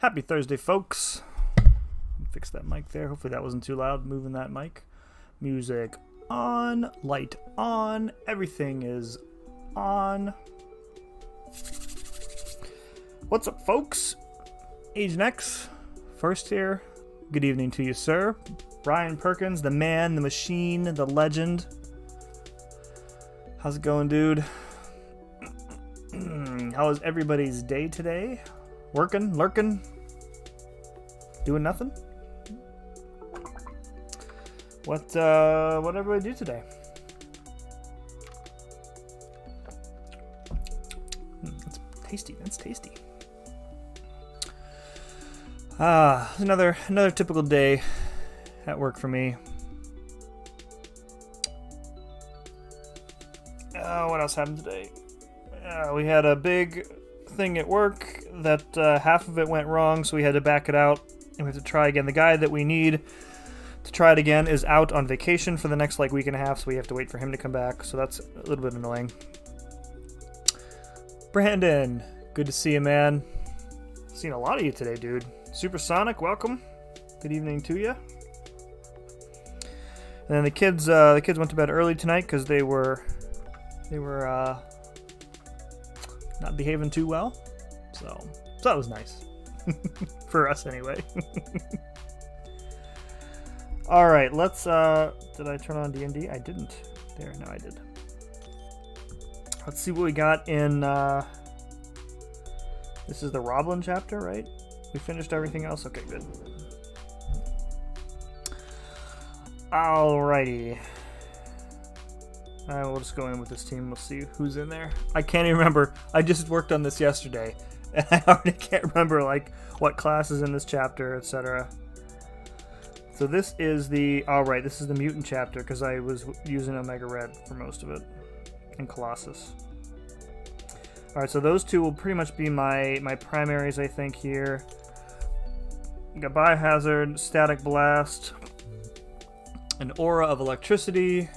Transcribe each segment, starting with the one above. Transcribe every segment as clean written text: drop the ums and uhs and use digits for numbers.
Happy Thursday, folks. Fix that mic there. Hopefully that wasn't too loud. Moving that mic. Music on. Light on. Everything is on. What's up, folks? Agent X, first here. Good evening to you, sir. Brian Perkins, the man, the machine, the legend. How's it going, dude? How was everybody's day today? Working? Lurking? Doing nothing? What everybody do today? That's tasty. That's tasty. Another typical day at work for me. What else happened today? We had a big thing at work that half of it went wrong, so we had to back it out and we have to try again. The guy that we need to try it again is out on vacation for the next week and a half, so we have to wait for him to come back, so that's a little bit annoying. Brandon, good to see you, man. Seen a lot of you today, dude. Supersonic, welcome. Good evening to you. And then the kids went to bed early tonight because they were not behaving too well, so that was nice for us anyway. All right, let's. Did I turn on D&D? I didn't. There, no, I did. Let's see what we got in. This is the Roblin chapter, right? We finished everything else. Okay, good. Alrighty. We'll just go in with this team. We'll see who's in there. I can't even remember. I just worked on this yesterday, and I already can't remember what class is in this chapter, etc. So this is the this is the mutant chapter because I was using Omega Red for most of it, and Colossus. All right, so those two will pretty much be my primaries, I think here. We got Biohazard, Static Blast, an Aura of Electricity.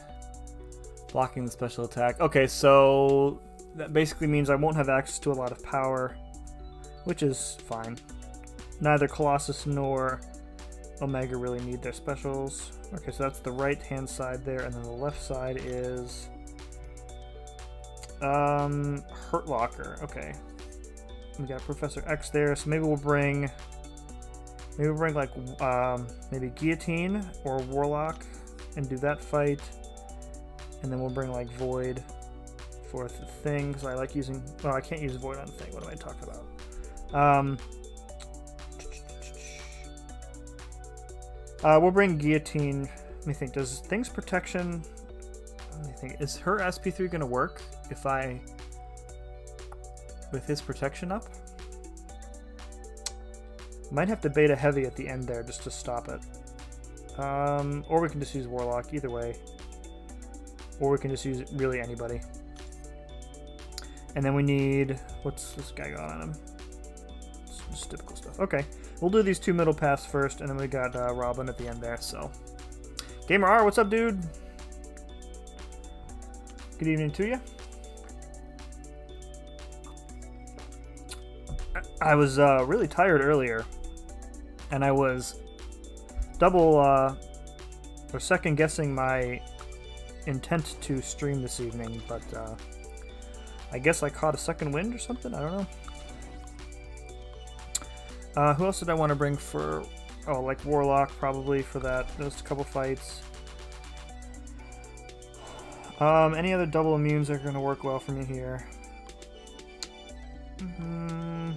Blocking the special attack. Okay, so that basically means I won't have access to a lot of power, which is fine. Neither Colossus nor Omega really need their specials. Okay, so that's the right-hand side there, and then the left side is Hurt Locker. Okay, we got Professor X there, so maybe we'll bring maybe Guillotine or Warlock and do that fight. And then we'll bring Void for the thing, because I like using... Well, I can't use Void on thing. What am I talking about? We'll bring Guillotine. Let me think. Does Thing's Protection... Let me think. Is her SP3 going to work if I... with his protection up? Might have to beta heavy at the end there just to stop it. Or we can just use Warlock. Either way. Or we can just use really anybody. And then we need... What's this guy got on him? Just typical stuff. Okay. We'll do these two middle paths first, and then we got Roblin at the end there, so... Gamer R, what's up, dude? Good evening to you. I was really tired earlier, and I was or second-guessing my intent to stream this evening, but I guess I caught a second wind or something. I don't know. Who else did I want to bring for? Oh, Warlock probably for that. Those couple fights. Any other double immunes are going to work well for me here. And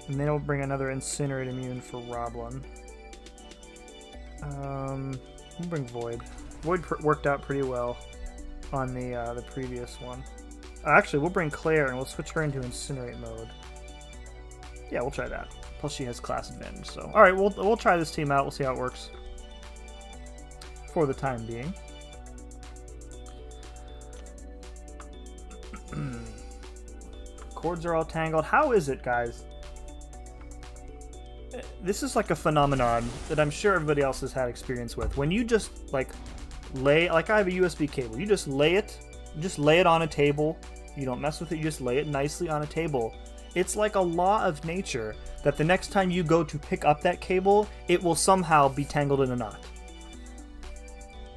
then we'll bring another Incinerate immune for Roblin. We'll bring Void. Void worked out pretty well on the previous one. Actually, we'll bring Claire and we'll switch her into Incinerate mode. Yeah, we'll try that. Plus, she has class advantage. So, all right, we'll try this team out. We'll see how it works for the time being. Cords are all tangled. How is it, guys? This is a phenomenon that I'm sure everybody else has had experience with. When you just lay, I have a USB cable. You just lay it on a table. You don't mess with it. You just lay it nicely on a table, It's like a law of nature that the next time you go to pick up that cable, it will somehow be tangled in a knot.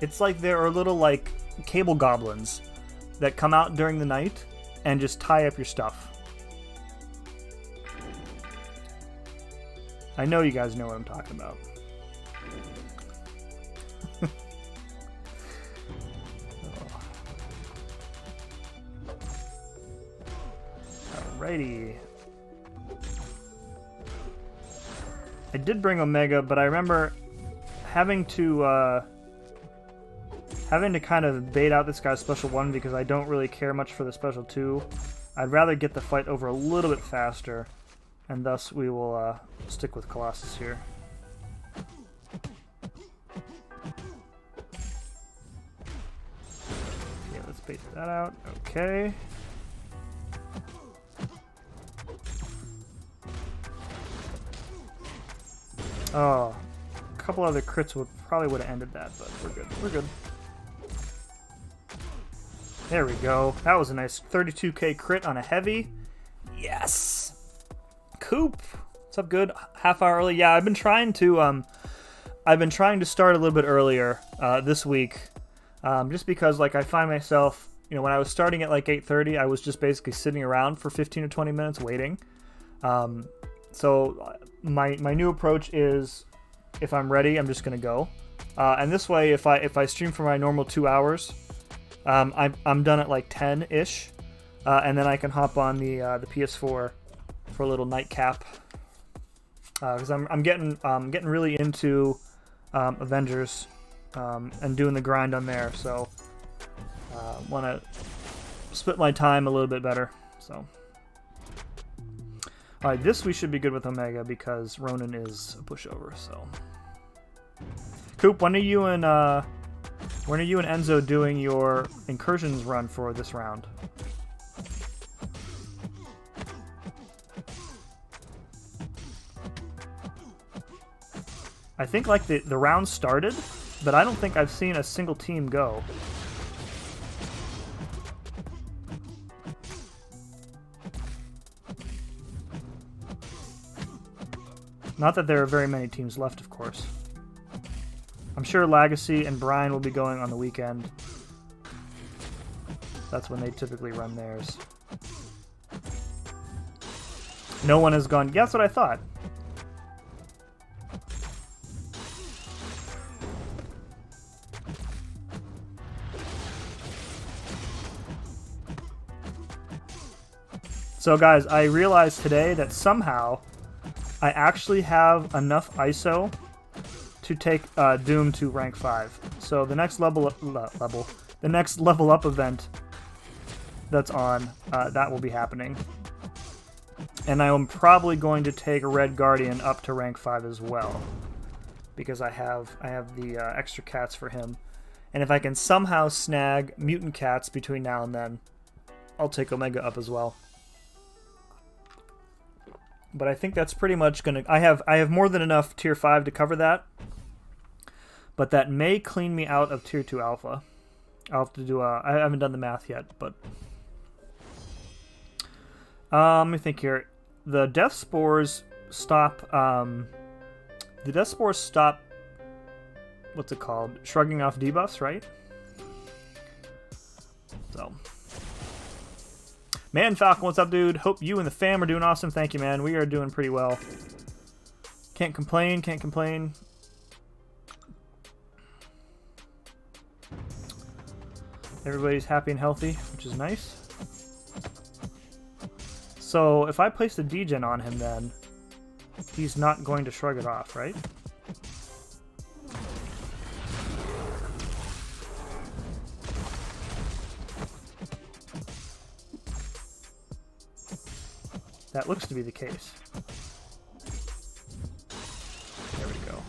It's like there are little like cable goblins that come out during the night and just tie up your stuff. I know you guys know what I'm talking about. Alrighty. I did bring Omega, but I remember having to kind of bait out this guy's special 1 because I don't really care much for the special 2. I'd rather get the fight over a little bit faster, and thus we will stick with Colossus here. Okay, let's bait that out. Okay. Oh, a couple other crits probably would have ended that, but we're good. We're good. There we go. That was a nice 32k crit on a heavy. Yes. Coop, what's up? Good. Half hour early. Yeah, I've been trying to start a little bit earlier this week, just because like I find myself, you know, when I was starting at like 8:30, I was just basically sitting around for 15 or 20 minutes waiting. So my new approach is, if I'm ready, I'm just gonna go. And this way, if I stream for my normal 2 hours, I'm done at like 10-ish, and then I can hop on the PS4 for a little nightcap. Because I'm getting really into Avengers and doing the grind on there, so want to split my time a little bit better. So. Alright, this we should be good with Omega because Ronan is a pushover, so. Coop, when are you and Enzo doing your incursions run for this round? I think like the round started, but I don't think I've seen a single team go. Not that there are very many teams left, of course. I'm sure Legacy and Brian will be going on the weekend. That's when they typically run theirs. No one has gone. Yeah, that's what I thought. So guys, I realized today that somehow I actually have enough ISO to take Doom to rank 5. So the next level up event that's on, that will be happening. And I am probably going to take a Red Guardian up to rank 5 as well, because I have the extra cats for him. And if I can somehow snag mutant cats between now and then, I'll take Omega up as well. But I think that's pretty much gonna. I have more than enough tier 5 to cover that. But that may clean me out of tier 2 alpha. I'll have to do a. I haven't done the math yet, but let me think here. The death spores stop. The death spores stop. What's it called? Shrugging off debuffs, right? So. Man Falcon, what's up, dude? Hope you and the fam are doing awesome. Thank you, man. We are doing pretty well. Can't complain, can't complain. Everybody's happy and healthy, which is nice. So, if I place the degen on him, then he's not going to shrug it off, right? That looks to be the case. There we go.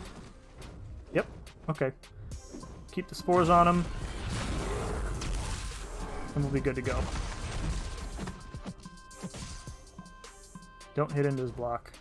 Yep, okay. Keep the spores on him, and we'll be good to go. Don't hit into his block.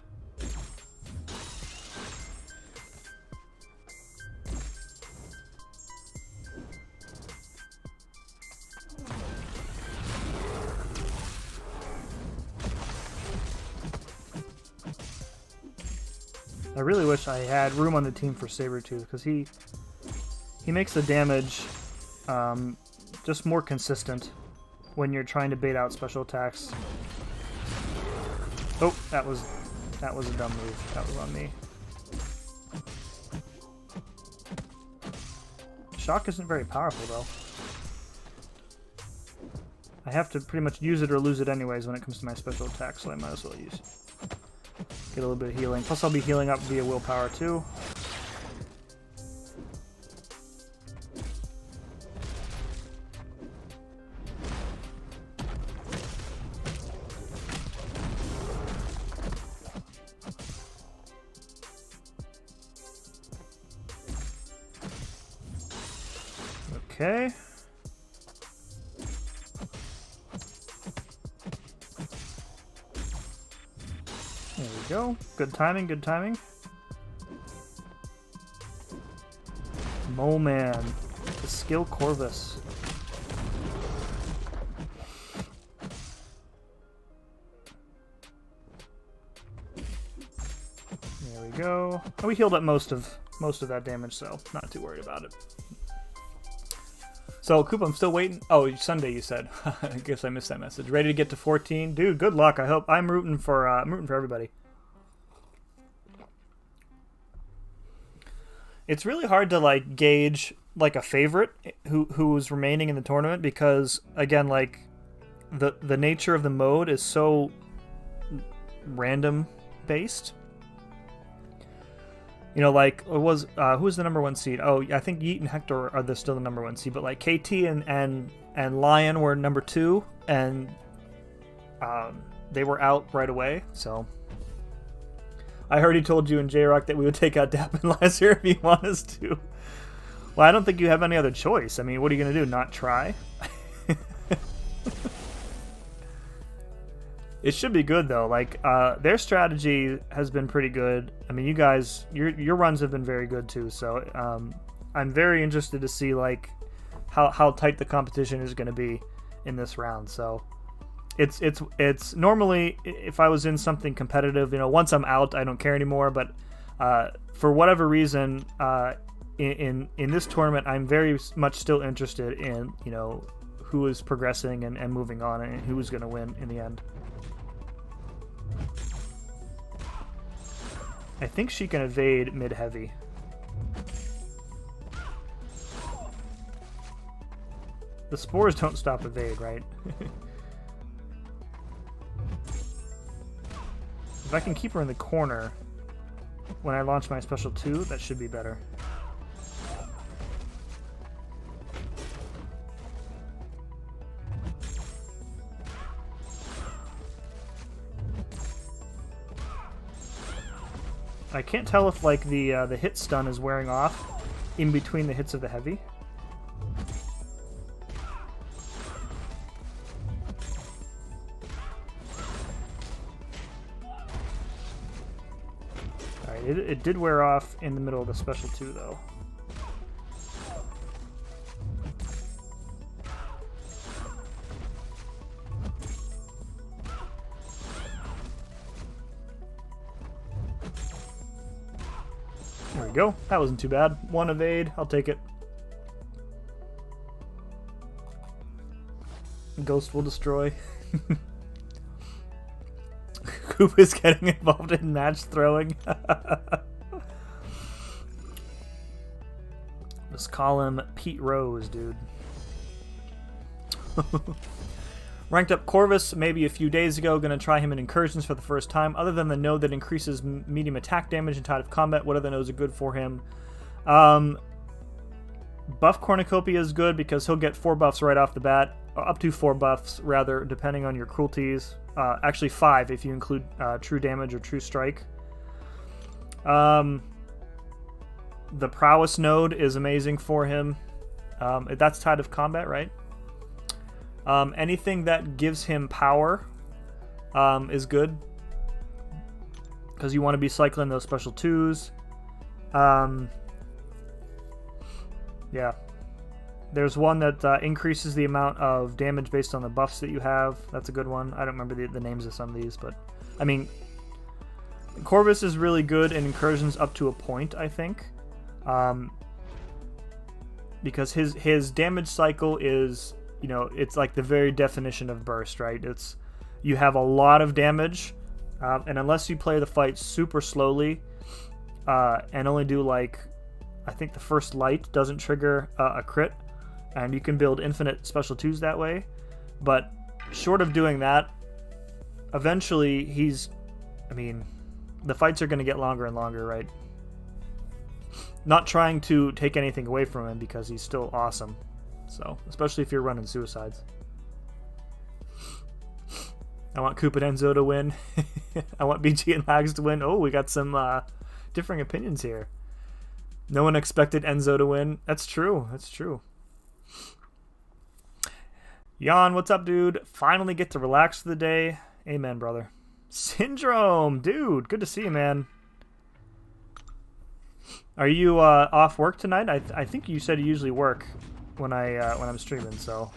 I really wish I had room on the team for Sabretooth, because he makes the damage just more consistent when you're trying to bait out special attacks. Oh, that was a dumb move. That was on me. Shock isn't very powerful, though. I have to pretty much use it or lose it anyways when it comes to my special attack, so I might as well use it. Get a little bit of healing. Plus, I'll be healing up via willpower, too. Okay. There we go. Good timing, good timing. Moleman. The skill Corvus. There we go. Oh, we healed up most of that damage, so not too worried about it. So, Coop, I'm still waiting. Oh, Sunday, you said. I guess I missed that message. Ready to get to 14? Dude, good luck. I hope. I'm rooting for everybody. It's really hard to, like, gauge, like, a favorite who's remaining in the tournament because, again, like, the nature of the mode is so random-based. You know, like, it was, who was the number 1 seed? Oh, I think Yeet and Hector are still the number 1 seed, but, like, KT and Lion were number 2, and they were out right away, so. I already told you in J-Rock that we would take out Dap and Lazar if you want us to. Well, I don't think you have any other choice. I mean, what are you going to do, not try? It should be good, though. Like, their strategy has been pretty good. I mean, you guys, your runs have been very good, too. So, I'm very interested to see, like, how tight the competition is going to be in this round. So, it's normally, if I was in something competitive, you know, once I'm out, I don't care anymore. But for whatever reason, in this tournament, I'm very much still interested in, you know, who is progressing and moving on and who is going to win in the end. I think she can evade mid-heavy. The spores don't stop evade, right? If I can keep her in the corner when I launch my special 2, that should be better. I can't tell if, like, the hit stun is wearing off in between the hits of the heavy. Alright, it did wear off in the middle of the special 2, though. There we go. That wasn't too bad. 1 evade. I'll take it. Ghost will destroy. Coop is getting involved in match throwing. Let's call him Pete Rose, dude. Ranked up Corvus maybe a few days ago. Going to try him in Incursions for the first time. Other than the node that increases medium attack damage in Tide of Combat, what other nodes are good for him? Buff Cornucopia is good because he'll get 4 buffs right off the bat. Up to 4 buffs, rather, depending on your cruelties. Actually 5 if you include True Damage or True Strike. The Prowess node is amazing for him. That's Tide of Combat, right? Anything that gives him power is good because you want to be cycling those special 2s. Yeah. There's one that increases the amount of damage based on the buffs that you have. That's a good one. I don't remember the names of some of these, but I mean, Corvus is really good in incursions up to a point, I think. Because his damage cycle is, you know, it's like the very definition of burst, right? It's, you have a lot of damage, and unless you play the fight super slowly, and only do like, I think the first light doesn't trigger a crit, and you can build infinite special 2s that way. But short of doing that, eventually the fights are going to get longer and longer, right? Not trying to take anything away from him because he's still awesome. So, especially if you're running suicides. I want Coop and Enzo to win. I want BG and Lags to win. Oh, we got some differing opinions here. No one expected Enzo to win. That's true. That's true. Jan, what's up, dude? Finally get to relax for the day. Amen, brother. Syndrome, dude. Good to see you, man. Are you off work tonight? I think you said you usually work when I'm streaming, so.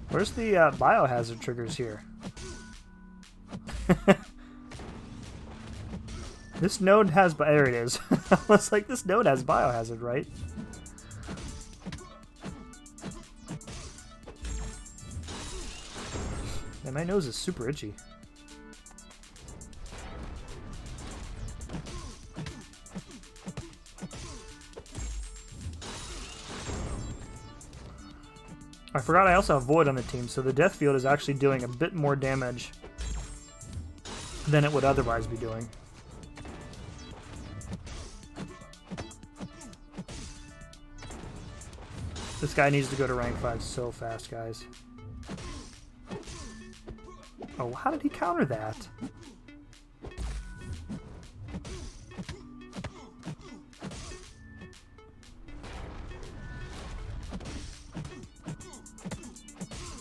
Where's the biohazard triggers here? This node has... There it is. I was like, this node has biohazard, right? Man, my nose is super itchy. I forgot I also have Void on the team, so the Death Field is actually doing a bit more damage than it would otherwise be doing. This guy needs to go to rank 5 so fast, guys. Oh, how did he counter that?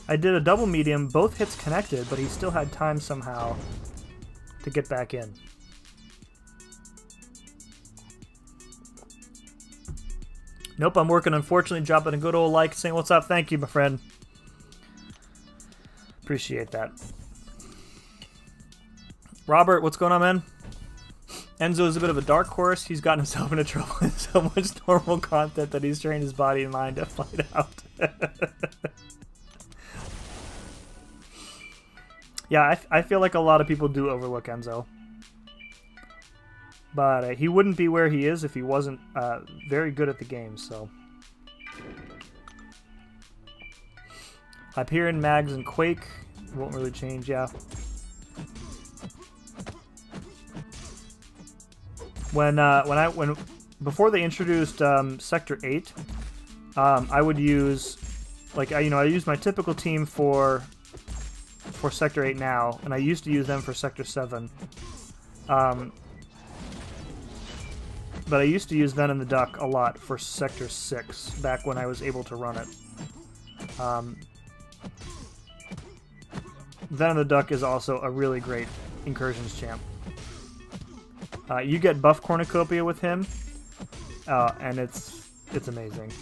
I did a double medium, both hits connected, but he still had time somehow to get back in. Nope, I'm working. Unfortunately, dropping a good old like, saying what's up. Thank you, my friend. Appreciate that. Robert, what's going on, man? Enzo is a bit of a dark horse. He's gotten himself into trouble with so much normal content that he's trained his body and mind to fight out. Yeah, I feel like a lot of people do overlook Enzo. But he wouldn't be where he is if he wasn't very good at the game, so. Hyperion, Mags, and Quake won't really change, yeah. Before they introduced Sector 8, I would use, like, I use my typical team for Sector 8 now, and I used to use them for Sector 7. But I used to use Venom the Duck a lot for Sector 6, back when I was able to run it. Venom the Duck is also a really great incursions champ. You get buff cornucopia with him, and it's amazing.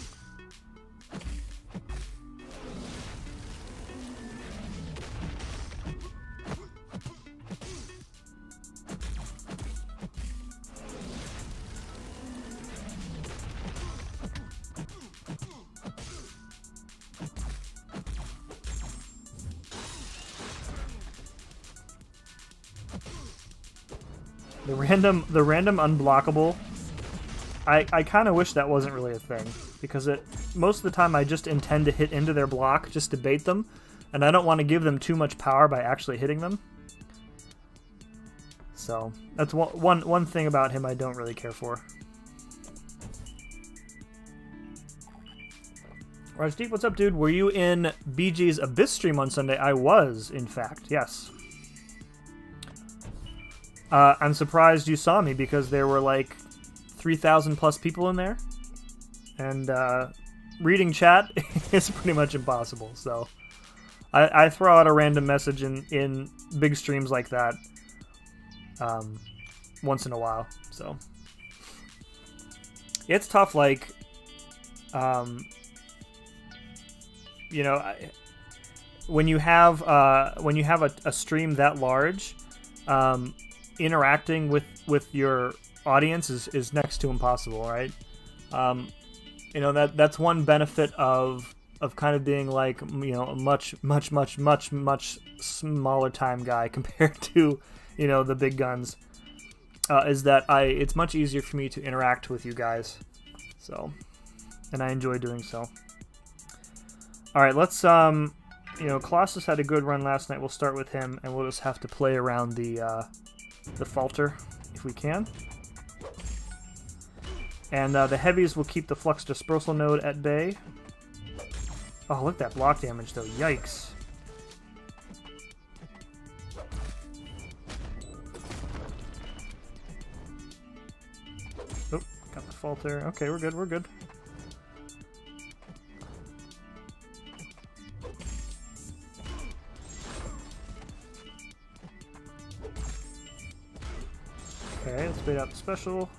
The random unblockable, I kind of wish that wasn't really a thing, because most of the time I just intend to hit into their block just to bait them, and I don't want to give them too much power by actually hitting them. So that's one thing about him I don't really care for. Rajdeep, what's up, dude? Were you in BG's Abyss stream on Sunday? I was, in fact, yes. I'm surprised you saw me because there were like 3,000 plus people in there, and reading chat is pretty much impossible. So I throw out a random message in big streams like that once in a while. So it's tough. Like, you know, when you have a stream that large, interacting with your audience is next to impossible, right? You know, that's one benefit of kind of being like, you know, a much smaller time guy compared to, you know, the big guns, is that it's much easier for me to interact with you guys. So, and I enjoy doing so. All right, let's you know, Colossus had a good run last night. We'll start with him, and we'll just have to play around the falter if we can. And the heavies will keep the flux dispersal node at bay. Oh, look at that block damage, though. Yikes. Oh, got the falter. Okay, we're good, we're good. Okay, let's bait out the special.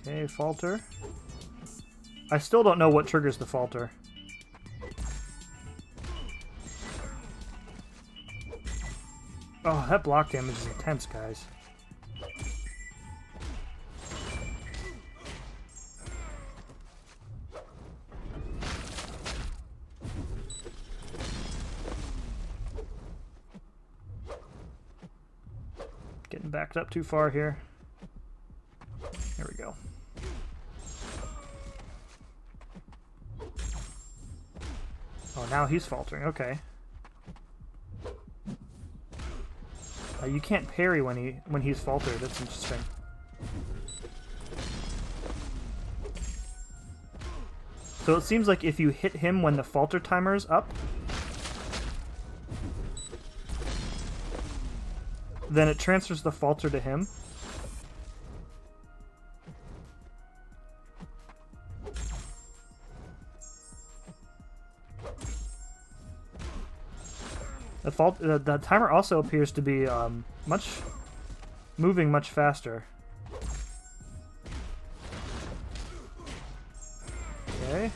Okay, falter. I still don't know what triggers the falter. Oh, that block damage is intense, guys. Getting backed up too far here. There we go. Oh, now he's faltering. Okay. You can't parry when he's faltered. That's interesting. So it seems like if you hit him when the falter timer is up, then it transfers the falter to him. The timer also appears to be moving much faster. Okay.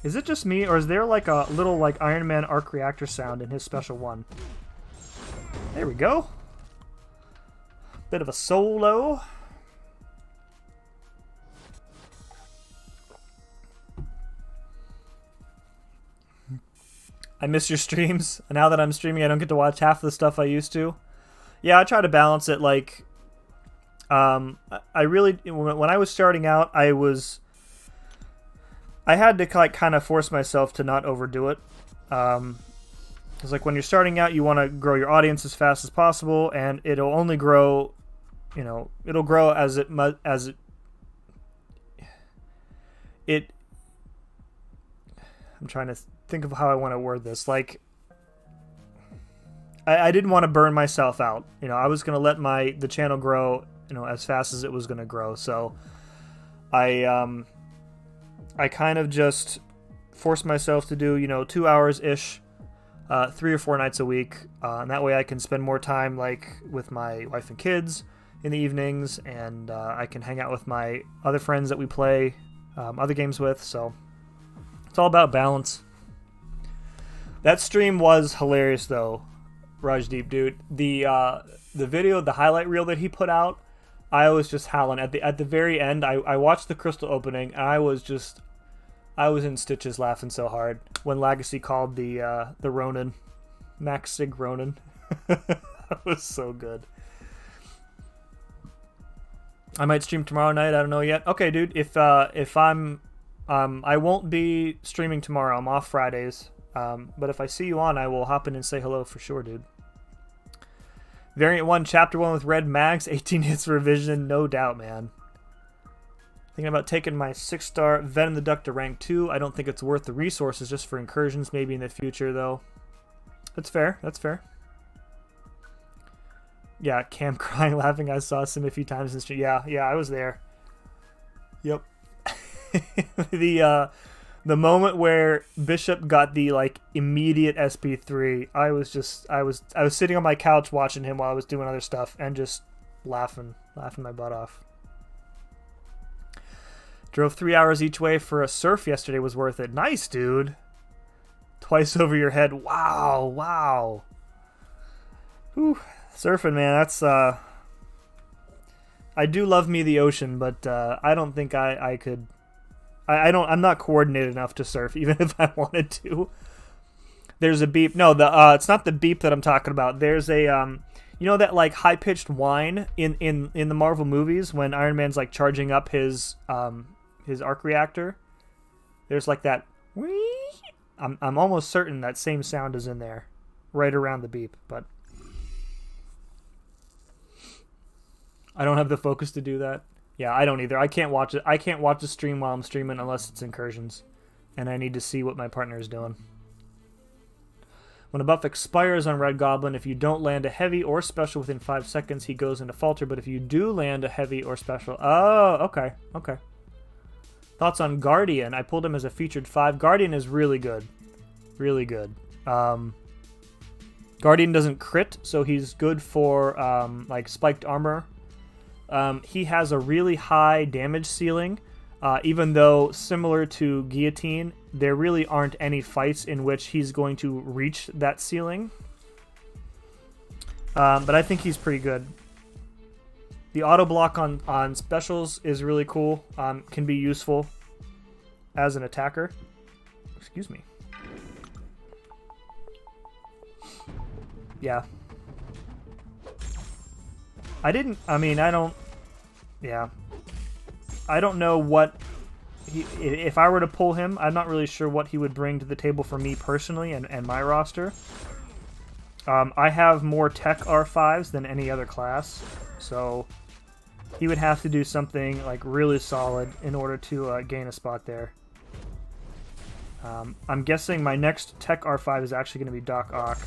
Is it just me, or is there like a little like Iron Man arc reactor sound in his special one? There we go. Bit of a solo. I miss your streams. Now that I'm streaming, I don't get to watch half of the stuff I used to. Yeah, I try to balance it. Like, I really, when I was starting out, I had to like kind of force myself to not overdo it. Because like when you're starting out, you want to grow your audience as fast as possible, and it'll only grow, you know, it'll grow as it. I'm trying to think of how I want to word this. Like, I didn't want to burn myself out. You know, I was going to let the channel grow, you know, as fast as it was going to grow. So I kind of just forced myself to do, you know, 2 hours-ish, 3 or 4 nights a week. And that way I can spend more time, like, with my wife and kids in the evenings. And I can hang out with my other friends that we play other games with. So it's all about balance. That stream was hilarious, though, Rajdeep, dude. The video, the highlight reel that he put out, I was just howling. At the very end, I watched the crystal opening, and I was in stitches laughing so hard when Legacy called the Ronin, Max Sig Ronin. That was so good. I might stream tomorrow night. I don't know yet. Okay, dude. If I'm I won't be streaming tomorrow. I'm off Fridays. But if I see you on, I will hop in and say hello for sure, dude. Variant 1, Chapter 1 with red mags, 18 hits revision, no doubt, man. Thinking about taking my 6-star Venom the Duck to rank 2. I don't think it's worth the resources just for incursions, maybe in the future, though. That's fair. That's fair. Yeah, Cam crying, laughing. I saw Sim a few times in the stream. Yeah, I was there. Yep. The moment where Bishop got the like immediate SP3, I was sitting on my couch watching him while I was doing other stuff and just laughing my butt off. Drove 3 hours each way for a surf yesterday. Was worth it. Nice, dude. Twice over your head. Wow. Whew. Surfing, man. That's I do love me the ocean, but I don't think I could. I'm not coordinated enough to surf, even if I wanted to. There's a beep. No, it's not the beep that I'm talking about. There's a you know that like high pitched whine in the Marvel movies when Iron Man's like charging up his arc reactor. There's like that. I'm almost certain that same sound is in there, right around the beep, but I don't have the focus to do that. Yeah, I don't either. I can't watch it. I can't watch a stream while I'm streaming unless it's incursions, and I need to see what my partner is doing. When a buff expires on Red Goblin, if you don't land a heavy or special within 5 seconds, he goes into falter. But if you do land a heavy or special, okay. Thoughts on Guardian? I pulled him as a featured 5. Guardian is really good, really good. Guardian doesn't crit, so he's good for like spiked armor. He has a really high damage ceiling, even though similar to Guillotine, there really aren't any fights in which he's going to reach that ceiling. But I think he's pretty good. The auto block on specials is really cool. Can be useful as an attacker. Excuse me. Yeah. I don't know what if I were to pull him, I'm not really sure what he would bring to the table for me personally and my roster. I have more tech R5s than any other class, so he would have to do something like really solid in order to gain a spot there. I'm guessing my next tech R5 is actually going to be Doc Ock,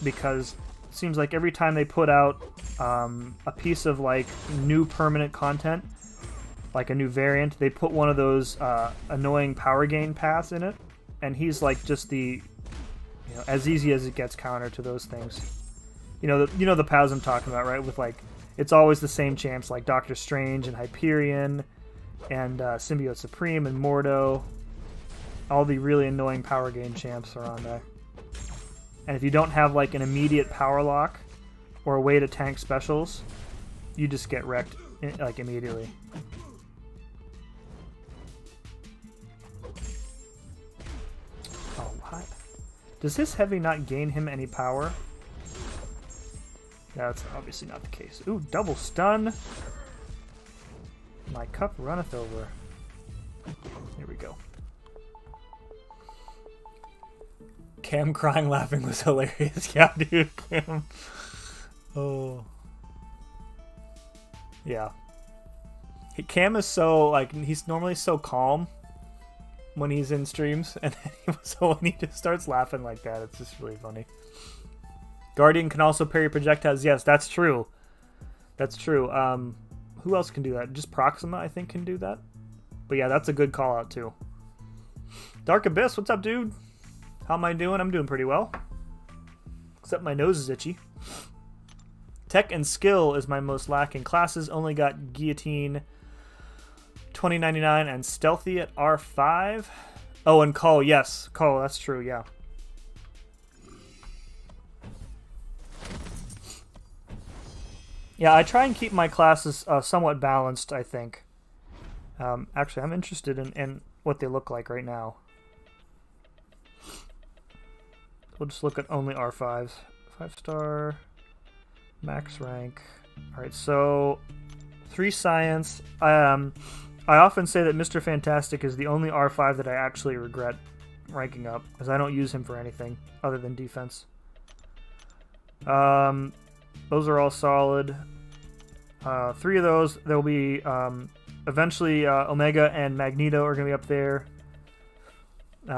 because it seems like every time they put out a piece of like new permanent content, like a new variant, they put one of those annoying power gain paths in it, and he's like just the as easy as it gets counter to those things. You know the paths I'm talking about, right? With like it's always the same champs like Doctor Strange and Hyperion and Symbiote Supreme and Mordo. All the really annoying power gain champs are on there. And if you don't have like an immediate power lock or a way to tank specials, you just get wrecked like immediately. Oh, what? Does his heavy not gain him any power? That's obviously not the case. Ooh, double stun. My cup runneth over. Here we go. Cam crying laughing was hilarious. Yeah, dude, Cam. Oh. Yeah. Cam is so, like, he's normally so calm when he's in streams, and so when he just starts laughing like that, it's just really funny. Guardian can also parry projectiles. Yes, that's true. That's true. Who else can do that? Just Proxima, I think, can do that. But yeah, that's a good call out too. Dark Abyss, what's up, dude? How am I doing? I'm doing pretty well. Except my nose is itchy. Tech and skill is my most lacking. Classes only got Guillotine 2099 and Stealthy at R5. Oh, and Call, yes. Call, that's true, yeah. Yeah, I try and keep my classes somewhat balanced, I think. Actually, I'm interested in what they look like right now. We'll just look at only R5s. 5-star, max rank. Alright, so 3 science. I often say that Mr. Fantastic is the only R5 that I actually regret ranking up, because I don't use him for anything other than defense. Those are all solid. 3 of those, there'll be eventually Omega and Magneto are going to be up there.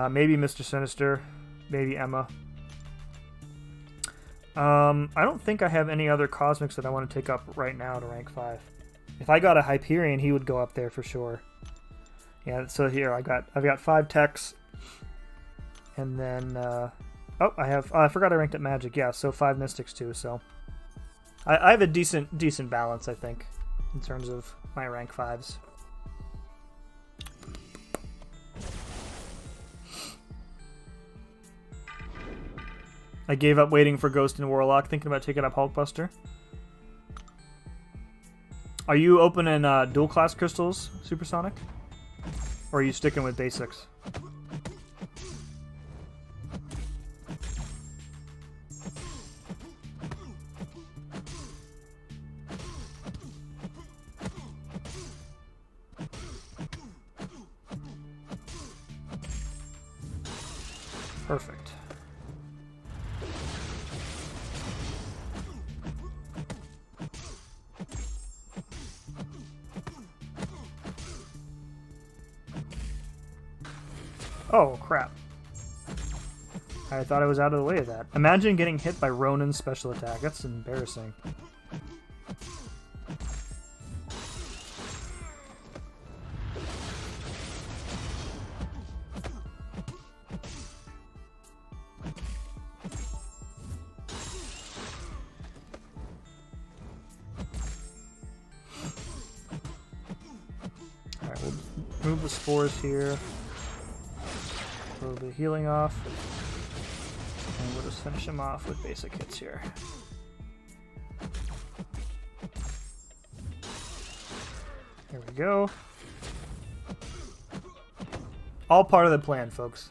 Maybe Mr. Sinister, maybe Emma. I don't think I have any other cosmics that I want to take up right now to rank 5. If I got a Hyperion, he would go up there for sure. Yeah, so here I've got 5 techs, and then I forgot I ranked at magic. Yeah, so 5 mystics too. So I have a decent balance, I think, in terms of my rank 5s. I gave up waiting for Ghost and Warlock, thinking about taking up Hulkbuster. Are you opening dual class crystals, Supersonic? Or are you sticking with basics? Perfect. Oh, crap. I thought I was out of the way of that. Imagine getting hit by Ronin's special attack. That's embarrassing. Alright, we'll move the spores here. A little bit of healing off, and we'll just finish him off with basic hits here. There we go. All part of the plan, folks.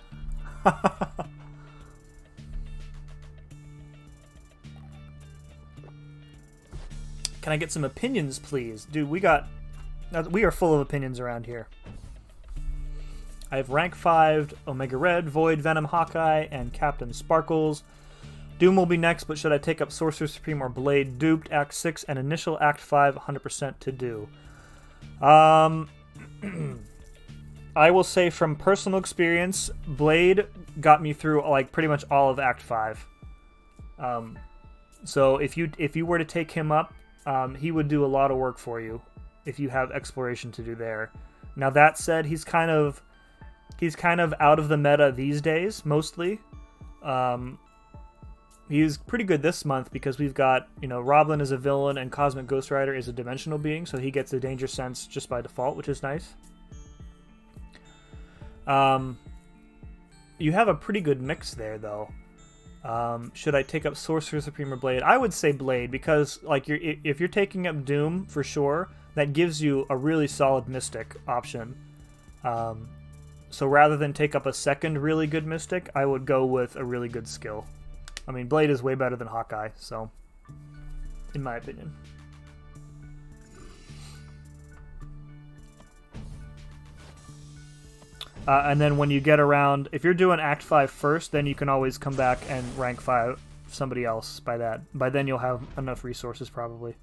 Can I get some opinions, please? Dude, we are full of opinions around here. I have rank 5, Omega Red, Void, Venom, Hawkeye, and Captain Sparkles. Doom will be next, but should I take up Sorcerer Supreme or Blade? Duped, Act 6, and initial Act 5, 100% to do. I will say from personal experience, Blade got me through like pretty much all of Act 5. So if you were to take him up, he would do a lot of work for you if you have exploration to do there. Now that said, he's kind of out of the meta these days, mostly. He's pretty good this month because we've got, Roblin is a villain and Cosmic Ghost Rider is a dimensional being, so he gets the danger sense just by default, which is nice. You have a pretty good mix there, though. Should I take up Sorcerer Supreme or Blade? I would say Blade because, if you're taking up Doom for sure, that gives you a really solid Mystic option. So rather than take up a second really good Mystic, I would go with a really good skill. I mean, Blade is way better than Hawkeye, so, in my opinion. And then when you get around, if you're doing Act 5 first, then you can always come back and rank 5 somebody else by that. By then you'll have enough resources, probably.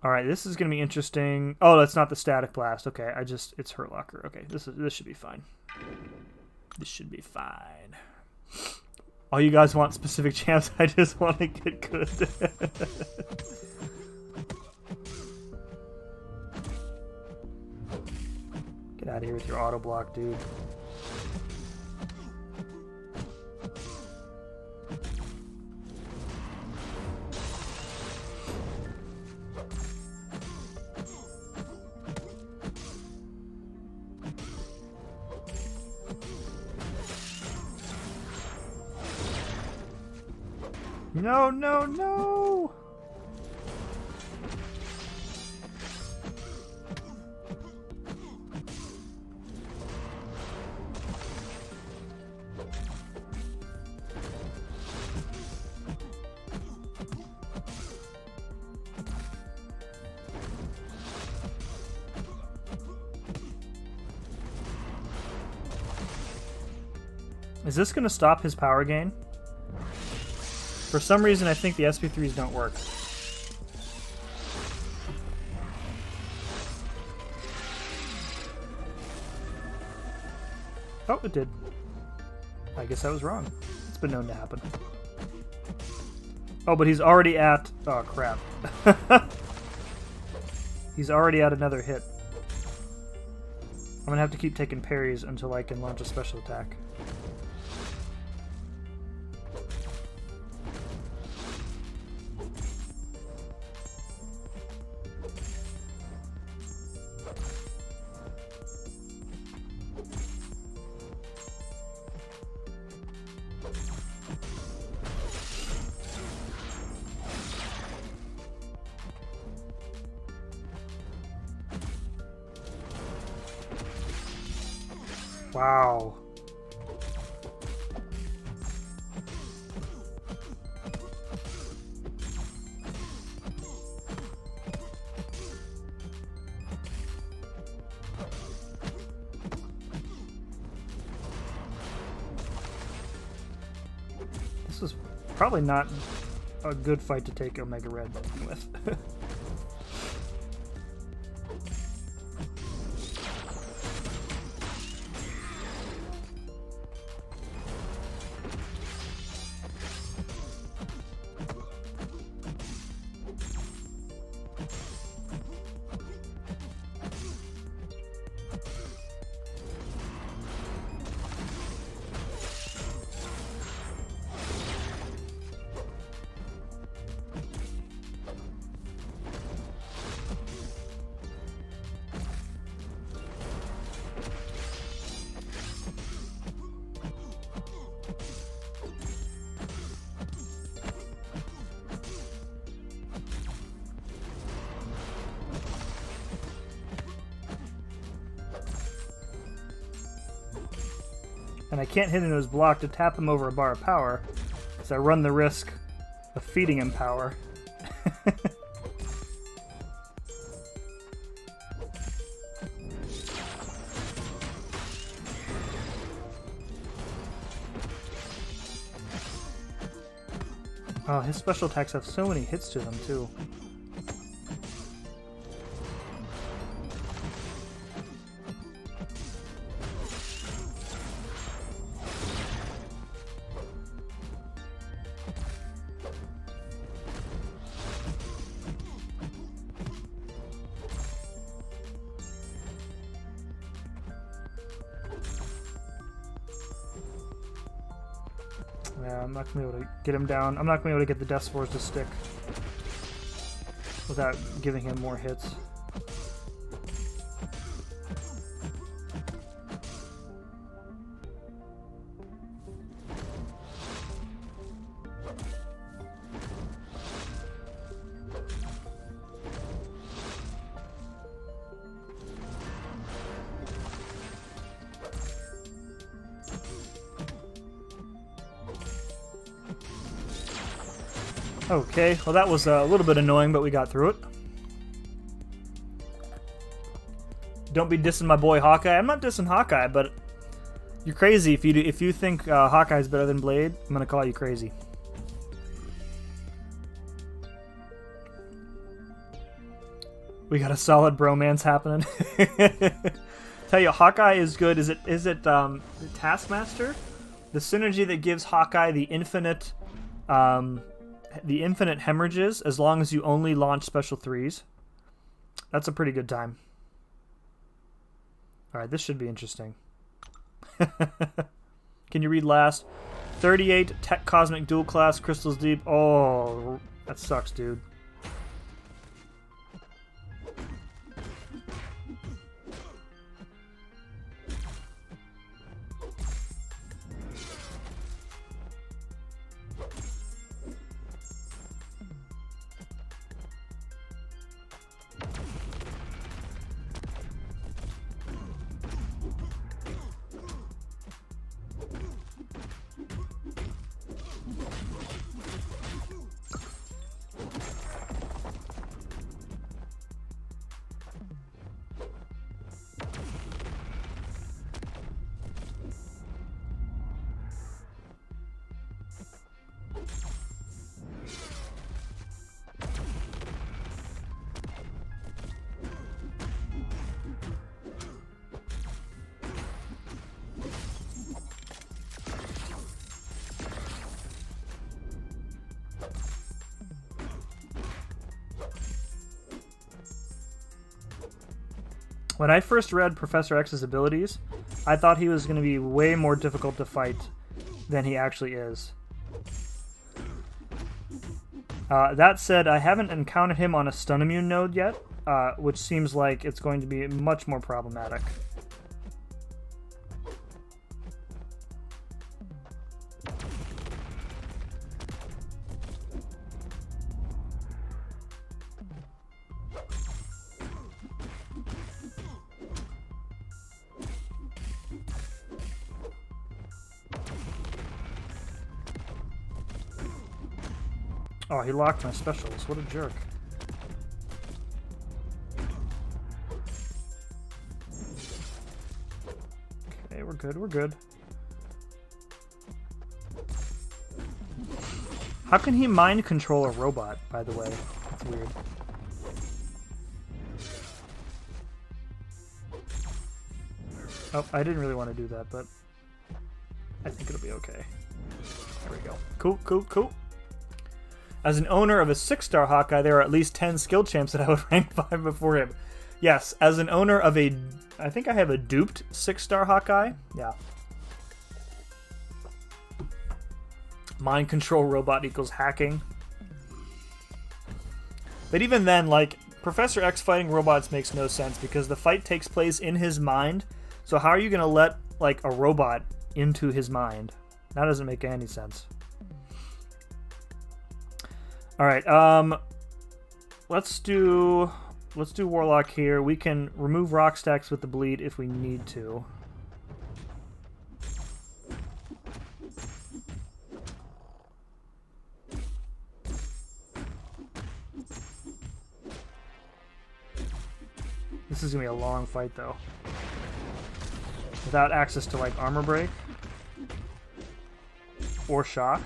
Alright, this is going to be interesting. Oh, that's not the Static Blast. Okay, it's Hurt Locker. Okay, this should be fine. This should be fine. Oh, you guys want specific champs? I just want to get good. Get out of here with your auto block, dude. No, no, no! Is this going to stop his power gain? For some reason, I think the SP3s don't work. Oh, it did. I guess I was wrong. It's been known to happen. Oh, but he's already at... Oh, crap. He's already at another hit. I'm gonna have to keep taking parries until I can launch a special attack. Wow. This is probably not a good fight to take Omega Red with. And I can't hit into his block to tap him over a bar of power, because I run the risk of feeding him power. Oh, his special attacks have so many hits to them, too. Yeah, I'm not going to be able to get him down. I'm not going to be able to get the Death Spores to stick without giving him more hits. Okay, well that was a little bit annoying, but we got through it. Don't be dissing my boy Hawkeye. I'm not dissing Hawkeye, but you're crazy if you think Hawkeye's better than Blade. I'm gonna call you crazy. We got a solid bromance happening. Tell you, Hawkeye is good. Is it Taskmaster? The synergy that gives Hawkeye the infinite hemorrhages as long as you only launch special 3s. That's a pretty good time. Alright, this should be interesting. Can you read last? 38 Tech Cosmic Dual Class Crystals Deep. Oh, that sucks, dude. When I first read Professor X's abilities, I thought he was going to be way more difficult to fight than he actually is. That said, I haven't encountered him on a stun immune node yet, which seems like it's going to be much more problematic. Oh, he locked my specials. What a jerk. Okay, we're good, we're good. How can he mind control a robot, by the way? That's weird. Oh, I didn't really want to do that, but I think it'll be okay. There we go. Cool, cool, cool. As an owner of a 6-star Hawkeye, there are at least 10 skill champs that I would rank 5 before him. Yes, as an owner of a... I think I have a duped 6-star Hawkeye. Yeah. Mind control robot equals hacking. But even then, like, Professor X fighting robots makes no sense because the fight takes place in his mind. So how are you going to let, like, a robot into his mind? That doesn't make any sense. All right, let's do Warlock here. We can remove rock stacks with the bleed if we need to. This is gonna be a long fight though. Without access to like armor break or shock.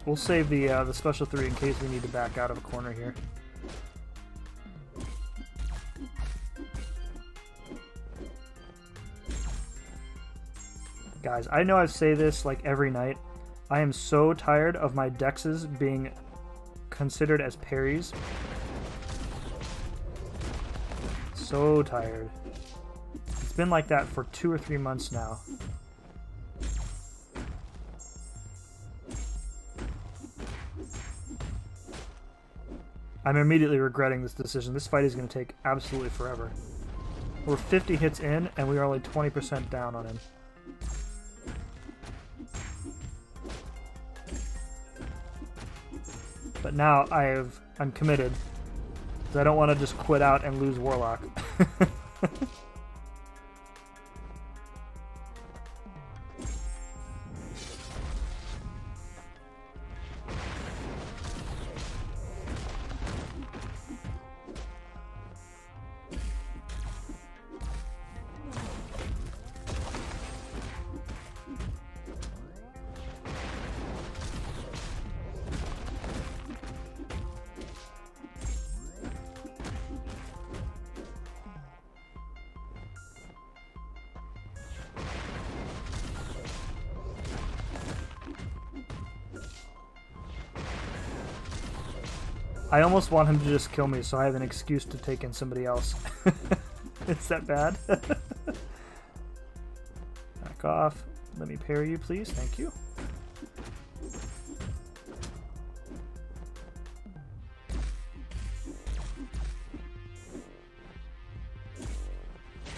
We'll save the special 3 in case we need to back out of a corner here. Guys, I know I say this like every night. I am so tired of my dexes being considered as parries. So tired. It's been like that for 2 or 3 months now. I'm immediately regretting this decision. This fight is going to take absolutely forever. We're 50 hits in, and we are only 20% down on him. But now I'm committed. Because I don't want to just quit out and lose Warlock. I almost want him to just kill me so I have an excuse to take in somebody else. Is that bad? Back off. Let me parry you, please. Thank you.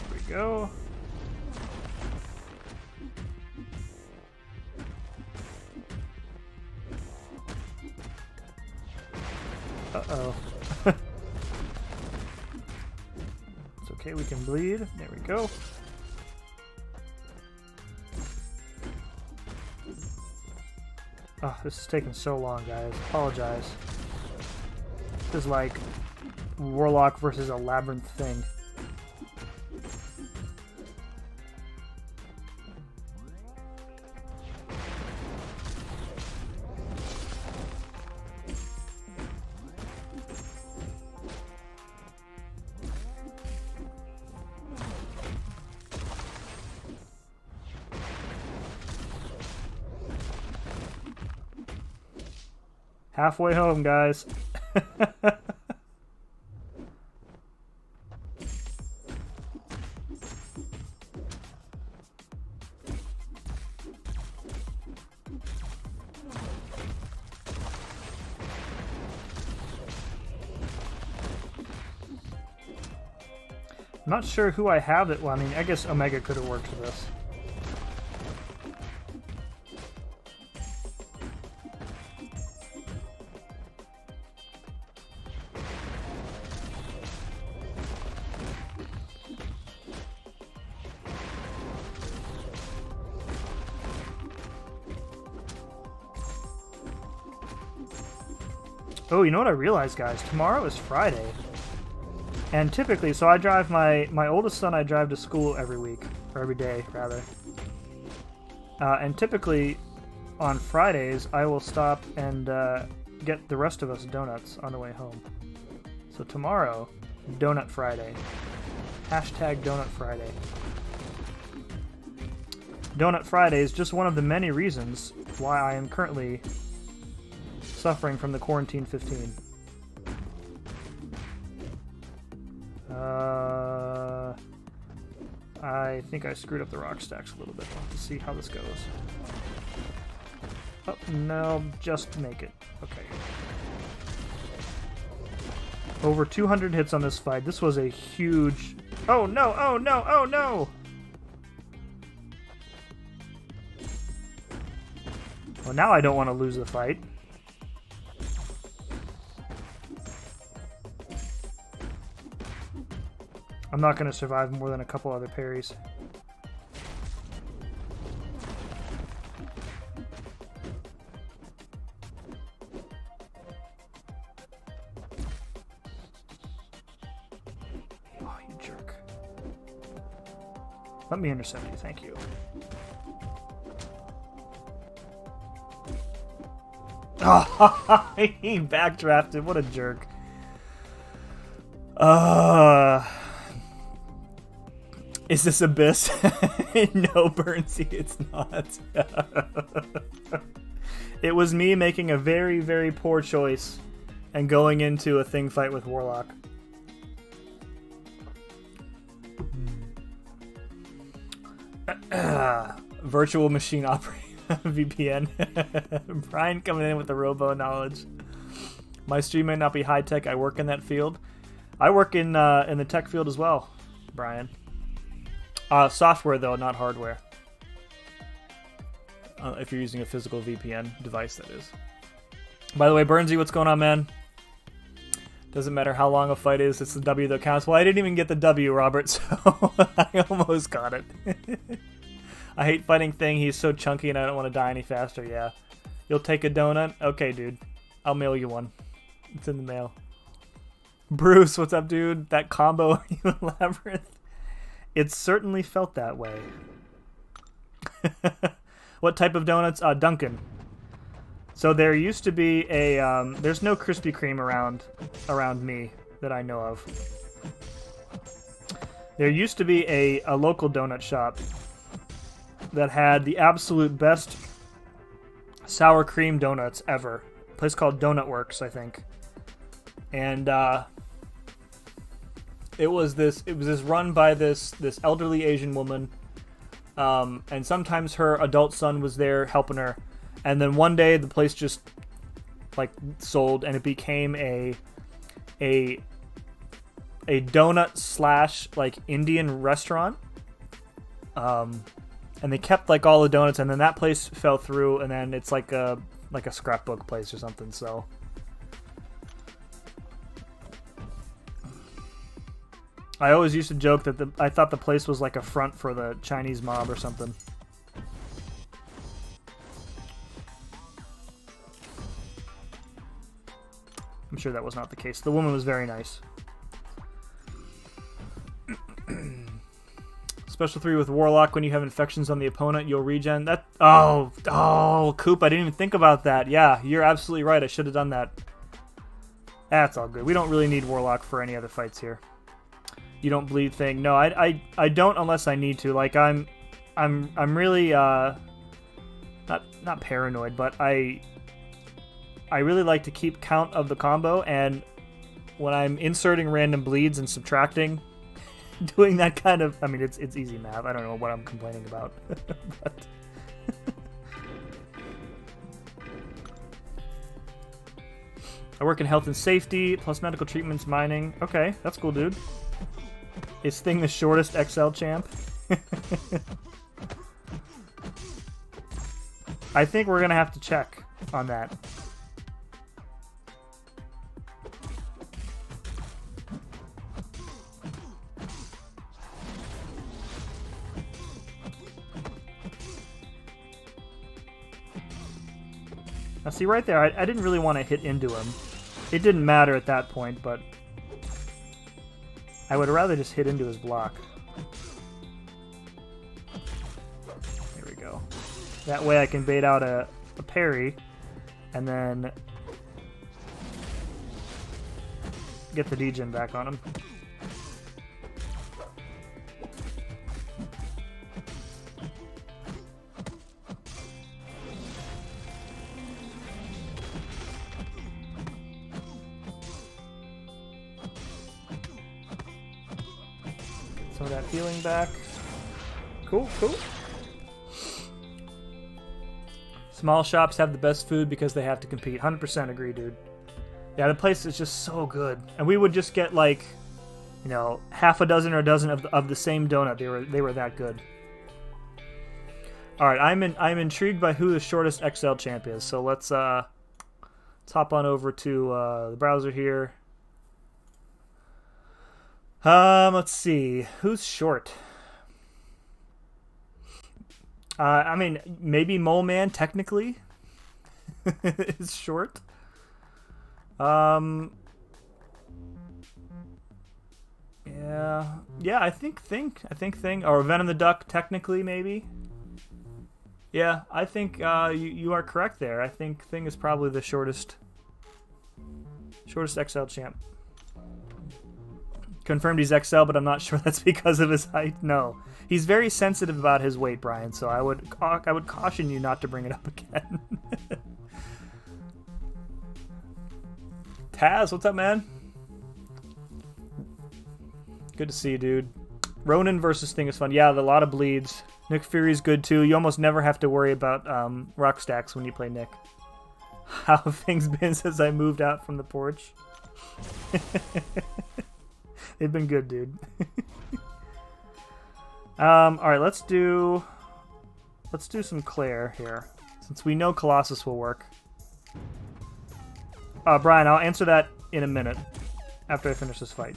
There we go. Uh-oh. It's okay, we can bleed. There we go. Oh, this is taking so long, guys. Apologize. This is like Warlock versus a labyrinth thing. Halfway home, guys. I'm not sure who I have it. Well, I mean, I guess Omega could have worked for this. Oh, you know what I realized, guys? Tomorrow is Friday. And typically, so I drive my oldest son, I drive to school every week, or every day, rather. And typically, on Fridays, I will stop and get the rest of us donuts on the way home. So tomorrow, Donut Friday. Hashtag Donut Friday. Donut Friday is just one of the many reasons why I am currently suffering from the Quarantine 15. I think I screwed up the rock stacks a little bit. We'll have to see how this goes. Oh, no, just make it. Okay. Over 200 hits on this fight. This was a huge... Oh, no, oh, no, oh, no! Well, now I don't want to lose the fight. I'm not going to survive more than a couple other parries. Oh, you jerk. Let me intercept you, thank you. Oh, he backdrafted. What a jerk. Is this Abyss? No, Burnsy, it's not. It was me making a very, very poor choice and going into a thing fight with Warlock. Virtual machine operating VPN. Brian coming in with the robo knowledge. My stream may not be high tech. I work in that field. I work in the tech field as well, Brian. Software though, not hardware. If you're using a physical VPN device, that is. By the way, Burnsy, what's going on, man? Doesn't matter how long a fight is, it's the W that counts. Well, I didn't even get the W, Robert, so I almost got it. I hate fighting Thing. He's so chunky and I don't want to die any faster. Yeah. You'll take a donut? Okay, dude. I'll mail you one. It's in the mail. Bruce, what's up, dude? That combo in Labyrinth? It certainly felt that way. What type of donuts? Dunkin'. So there used to be a... there's no Krispy Kreme around me that I know of. There used to be a local donut shop that had the absolute best sour cream donuts ever. A place called Donut Works, I think. And it was this run by this elderly Asian woman, and sometimes her adult son was there helping her. And then one day the place just like sold, and it became a donut slash like Indian restaurant. And they kept like all the donuts, and then that place fell through, and then it's like a scrapbook place or something. So I always used to joke that I thought the place was like a front for the Chinese mob or something. I'm sure that was not the case. The woman was very nice. Special 3 with Warlock. When you have infections on the opponent, you'll regen. That. Oh, Coop, I didn't even think about that. Yeah, you're absolutely right. I should have done that. That's all good. We don't really need Warlock for any other fights here. You don't bleed Thing. No, I don't unless I need to. Like I'm really not paranoid, but I I really like to keep count of the combo, and when I'm inserting random bleeds and subtracting, doing that kind of... I mean, it's easy math. I don't know what I'm complaining about. But I work in health and safety, plus medical treatments, mining. Okay, that's cool, dude. Is Thing the shortest XL champ? I think we're going to have to check on that. Now, see, right there, I didn't really want to hit into him. It didn't matter at that point, but I would rather just hit into his block. There we go. That way I can bait out a parry, and then get the degen back on him. Some of that healing back. Cool, cool. Small shops have the best food because they have to compete. 100% agree, dude. Yeah, the place is just so good. And we would just get like, you know, half a dozen or a dozen of the same donut. They were that good. All right, I'm intrigued by who the shortest XL champ is. So let's hop on over to the browser here. Let's see. Who's short? I mean, maybe Mole Man technically is short. Yeah, I think Thing, or Venom the Duck technically maybe. Yeah, I think you are correct there. I think Thing is probably the shortest XL champ. Confirmed he's XL, but I'm not sure that's because of his height. No, he's very sensitive about his weight, Brian. So I would caution you not to bring it up again. Taz, what's up, man? Good to see you, dude. Ronin versus Thing is fun. Yeah, a lot of bleeds. Nick Fury's good too. You almost never have to worry about rock stacks when you play Nick. How have things been since I moved out from the porch? They've been good, dude. All right, let's do some Claire here, since we know Colossus will work. Brian, I'll answer that in a minute after I finish this fight.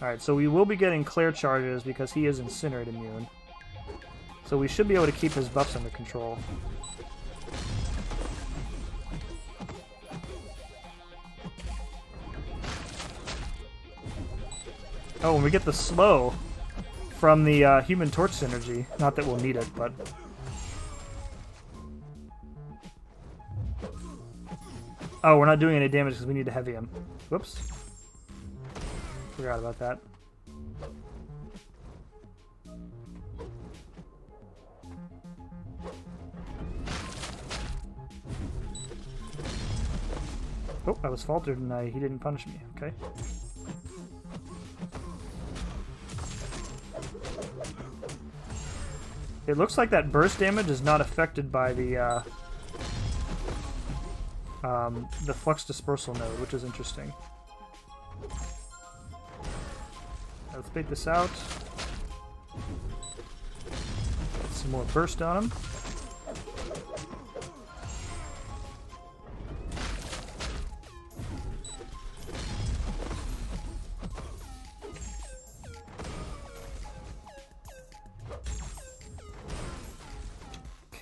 All right, so we will be getting Claire charges because he is Incinerate immune. So we should be able to keep his buffs under control. Oh, and we get the slow from the Human Torch synergy. Not that we'll need it, but... Oh, we're not doing any damage because we need to heavy him. Whoops. Forgot about that. Oh, I was faltered and he didn't punish me. Okay. It looks like that burst damage is not affected by the flux dispersal node, which is interesting. Let's bait this out. Get some more burst on him.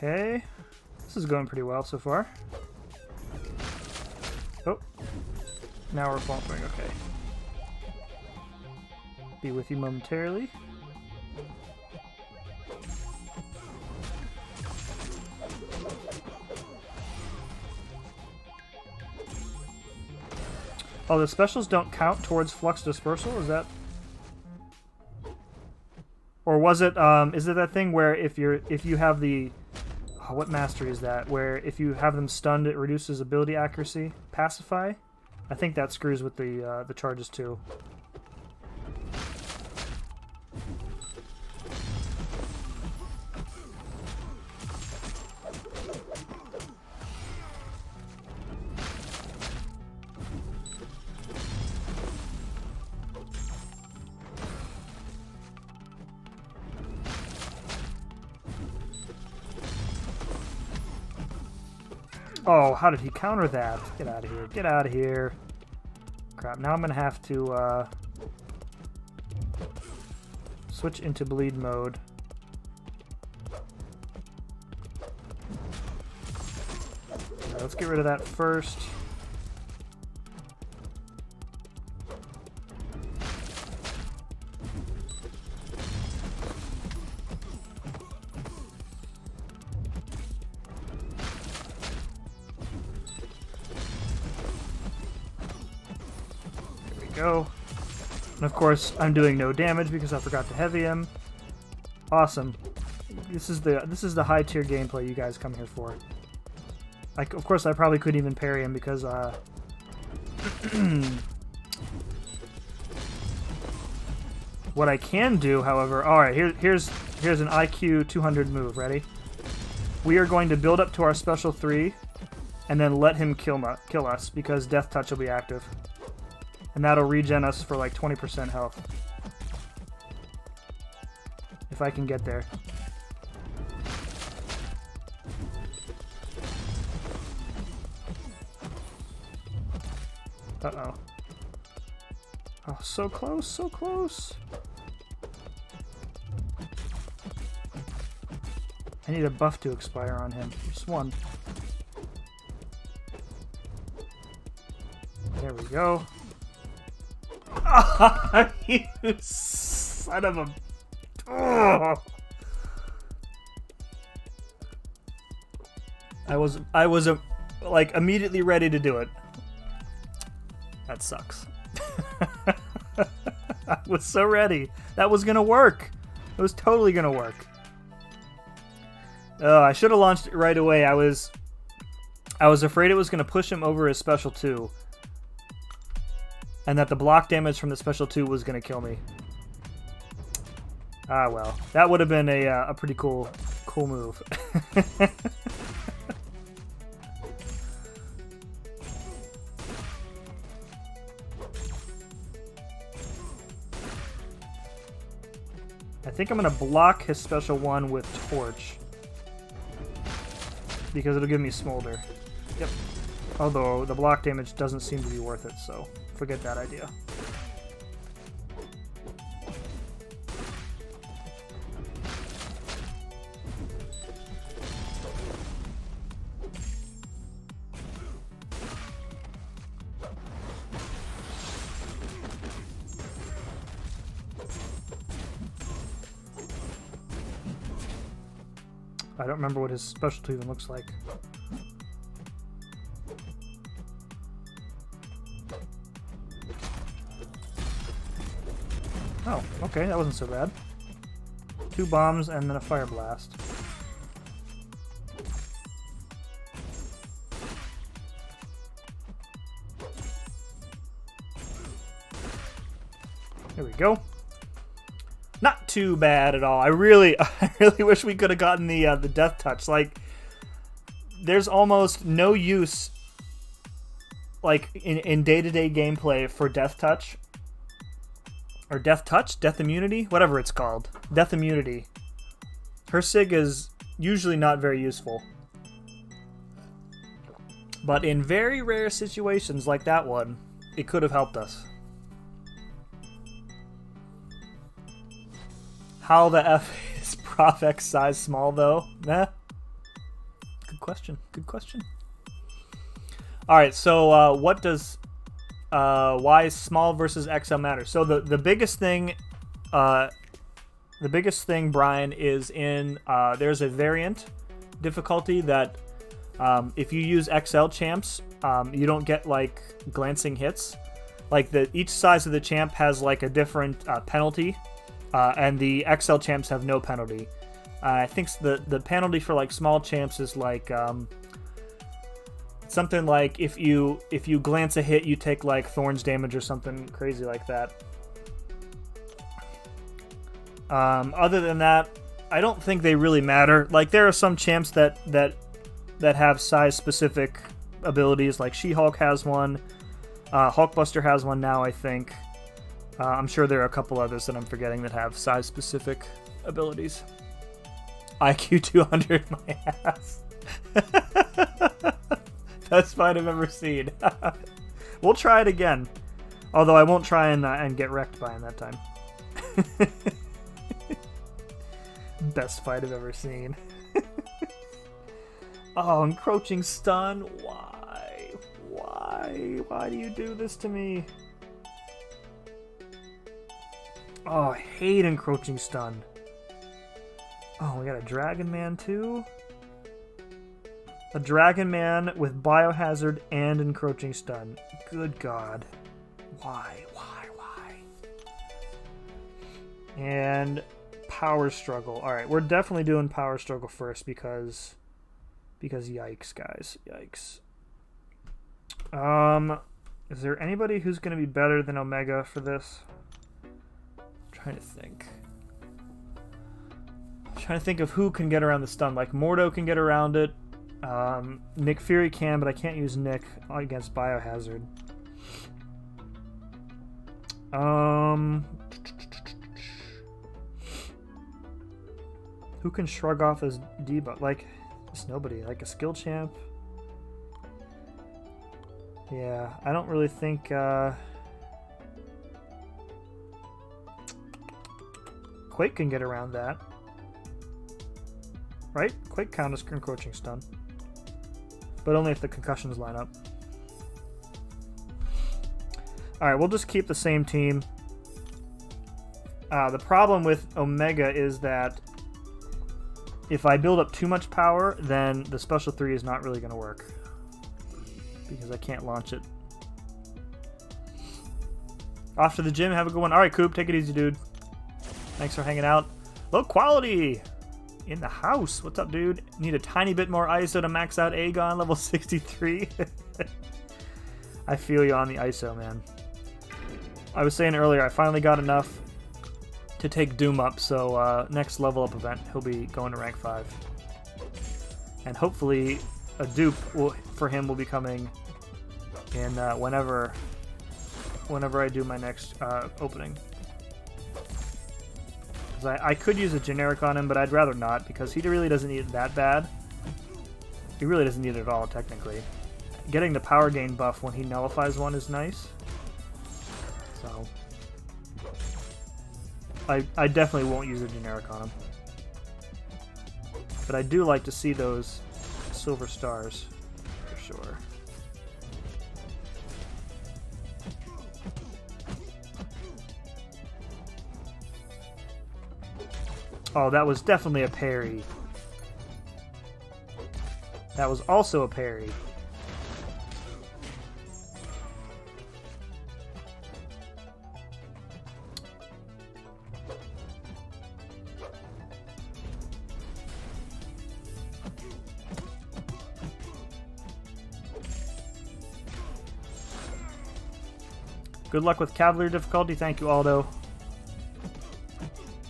Okay, this is going pretty well so far. Oh, now we're faltering, okay. Be with you momentarily. Oh, the specials don't count towards flux dispersal? Is that... Or was it, is it that thing where if you have the, oh, what mastery is that? Where if you have them stunned, it reduces ability accuracy? Pacify? I think that screws with the charges too. Oh, how did he counter that? Get out of here. Get out of here. Crap, now I'm going to have to switch into bleed mode. Right, let's get rid of that first. Go. And of course, I'm doing no damage because I forgot to heavy him. Awesome. This is the high tier gameplay you guys come here for. Of course, I probably couldn't even parry him because what I can do, however, all right, here's an IQ 200 move. Ready? We are going to build up to our special 3, and then let him kill us because Death Touch will be active. And that'll regen us for like 20% health. If I can get there. Uh-oh. Oh, so close, so close. I need a buff to expire on him. Just one. There we go. You son of a... Oh. I was like immediately ready to do it. That sucks. I was so ready. That was gonna work. It was totally gonna work. Oh, I should have launched it right away. I was afraid it was gonna push him over his special 2. And that the block damage from the special 2 was going to kill me. Ah, well. That would have been a pretty cool move. I think I'm going to block his special 1 with Torch. Because it'll give me Smolder. Yep. Although the block damage doesn't seem to be worth it, so... forget that idea. I don't remember what his specialty even looks like. Oh, okay, that wasn't so bad. 2 bombs and then a fire blast. There we go. Not too bad at all. I really wish we could have gotten the Death Touch. Like, there's almost no use, like in day-to-day gameplay for Death Touch. Or Death Touch? Death Immunity? Whatever it's called. Death Immunity. Her SIG is usually not very useful. But in very rare situations like that one, it could have helped us. How the F is Prof X size small, though? Nah. Good question. Good question. Alright, so what does... why small versus XL matter? So the biggest thing, Brian, is in there's a variant difficulty that if you use XL champs, you don't get like glancing hits. Like each size of the champ has like a different penalty, and the XL champs have no penalty. I think the penalty for like small champs is like something like if you glance a hit, you take like Thorns damage or something crazy like that. Other than that, I don't think they really matter. Like there are some champs that have size specific abilities, like She-Hulk has one, Hulkbuster has one now, I think. I'm sure there are a couple others that I'm forgetting that have size specific abilities. IQ 200, my ass. Best fight I've ever seen. We'll try it again. Although I won't try and get wrecked by him that time. Best fight I've ever seen. Oh, encroaching stun. Why? Why do you do this to me? Oh, I hate encroaching stun. Oh, we got a Dragon Man too? A Dragon Man with Biohazard and encroaching stun. Good God. Why? And Power Struggle. Alright, we're definitely doing Power Struggle first because yikes, guys. Yikes. Is there anybody who's going to be better than Omega for this? I'm trying to think of who can get around the stun. Like Mordo can get around it. Nick Fury can, but I can't use Nick against Biohazard. Who can shrug off as debuff? Like, it's nobody. Like a skill champ. Yeah, I don't really think Quake can get around that. Right? Quake counters encroaching stun. But only if the concussions line up. Alright, we'll just keep the same team. The problem with Omega is that if I build up too much power, then the Special 3 is not really going to work. Because I can't launch it. Off to the gym, have a good one. Alright, Coop, take it easy, dude. Thanks for hanging out. Low quality! In the house. What's up, dude? Need a tiny bit more ISO to max out Aegon level 63. I feel you on the ISO, man. I was saying earlier, I finally got enough to take Doom up, so next level up event, he'll be going to rank 5. And hopefully a dupe for him will be coming in whenever I do my next opening. I could use a generic on him, but I'd rather not, because he really doesn't need it that bad. He really doesn't need it at all, technically. Getting the power gain buff when he nullifies one is nice. So I definitely won't use a generic on him. But I do like to see those silver stars, for sure. Oh, that was definitely a parry. That was also a parry. Good luck with Cavalier Difficulty. Thank you, Aldo.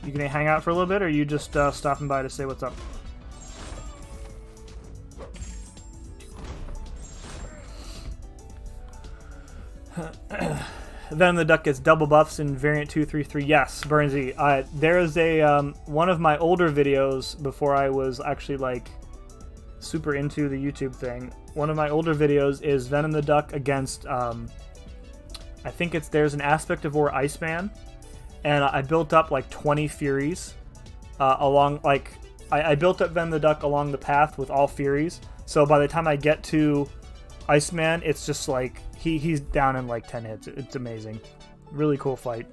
You gonna hang out for a little bit, or are you just stopping by to say what's up? Venom the Duck gets double buffs in variant 233. Yes, Burnsy. There is a one of my older videos before I was actually like super into the YouTube thing. One of my older videos is Venom the Duck against I think there's an Aspect of War Iceman. And I built up like 20 Furies along, like, I built up Venom the Duck along the path with all Furies. So by the time I get to Iceman, it's just like, he's down in like 10 hits. It's amazing. Really cool fight.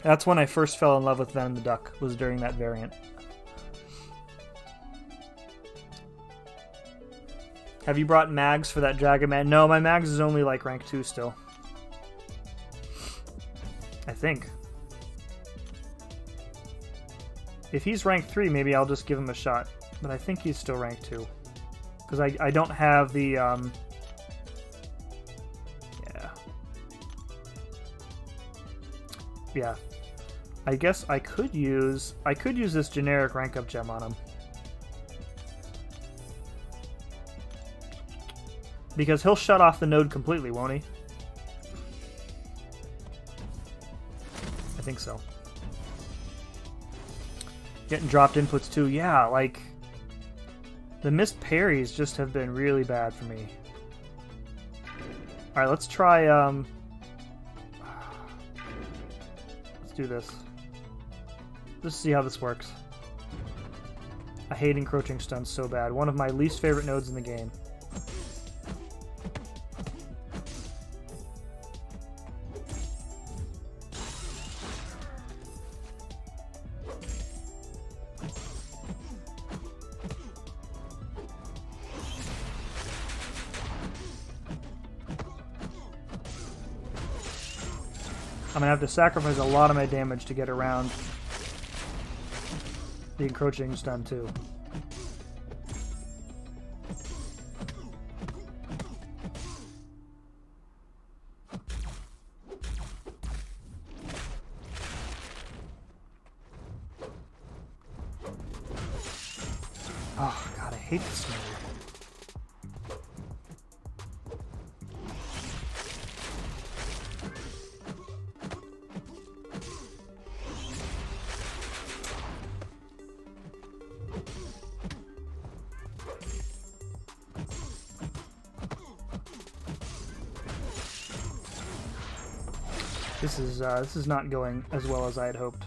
That's when I first fell in love with Venom the Duck, was during that variant. Have you brought mags for that Dragon Man? No, my mags is only like rank 2 still. I think. If he's rank 3, maybe I'll just give him a shot. But I think he's still rank 2. Because I don't have the... Yeah. Yeah. I guess I could use this generic rank up gem on him. Because he'll shut off the node completely, won't he? I think so. Getting dropped inputs too. Yeah, like... The missed parries just have been really bad for me. Alright, let's try, let's do this. Just see how this works. I hate encroaching stuns so bad. One of my least favorite nodes in the game. I'm gonna have to sacrifice a lot of my damage to get around the encroaching stun too. Oh god, I hate this move. This is not going as well as I had hoped.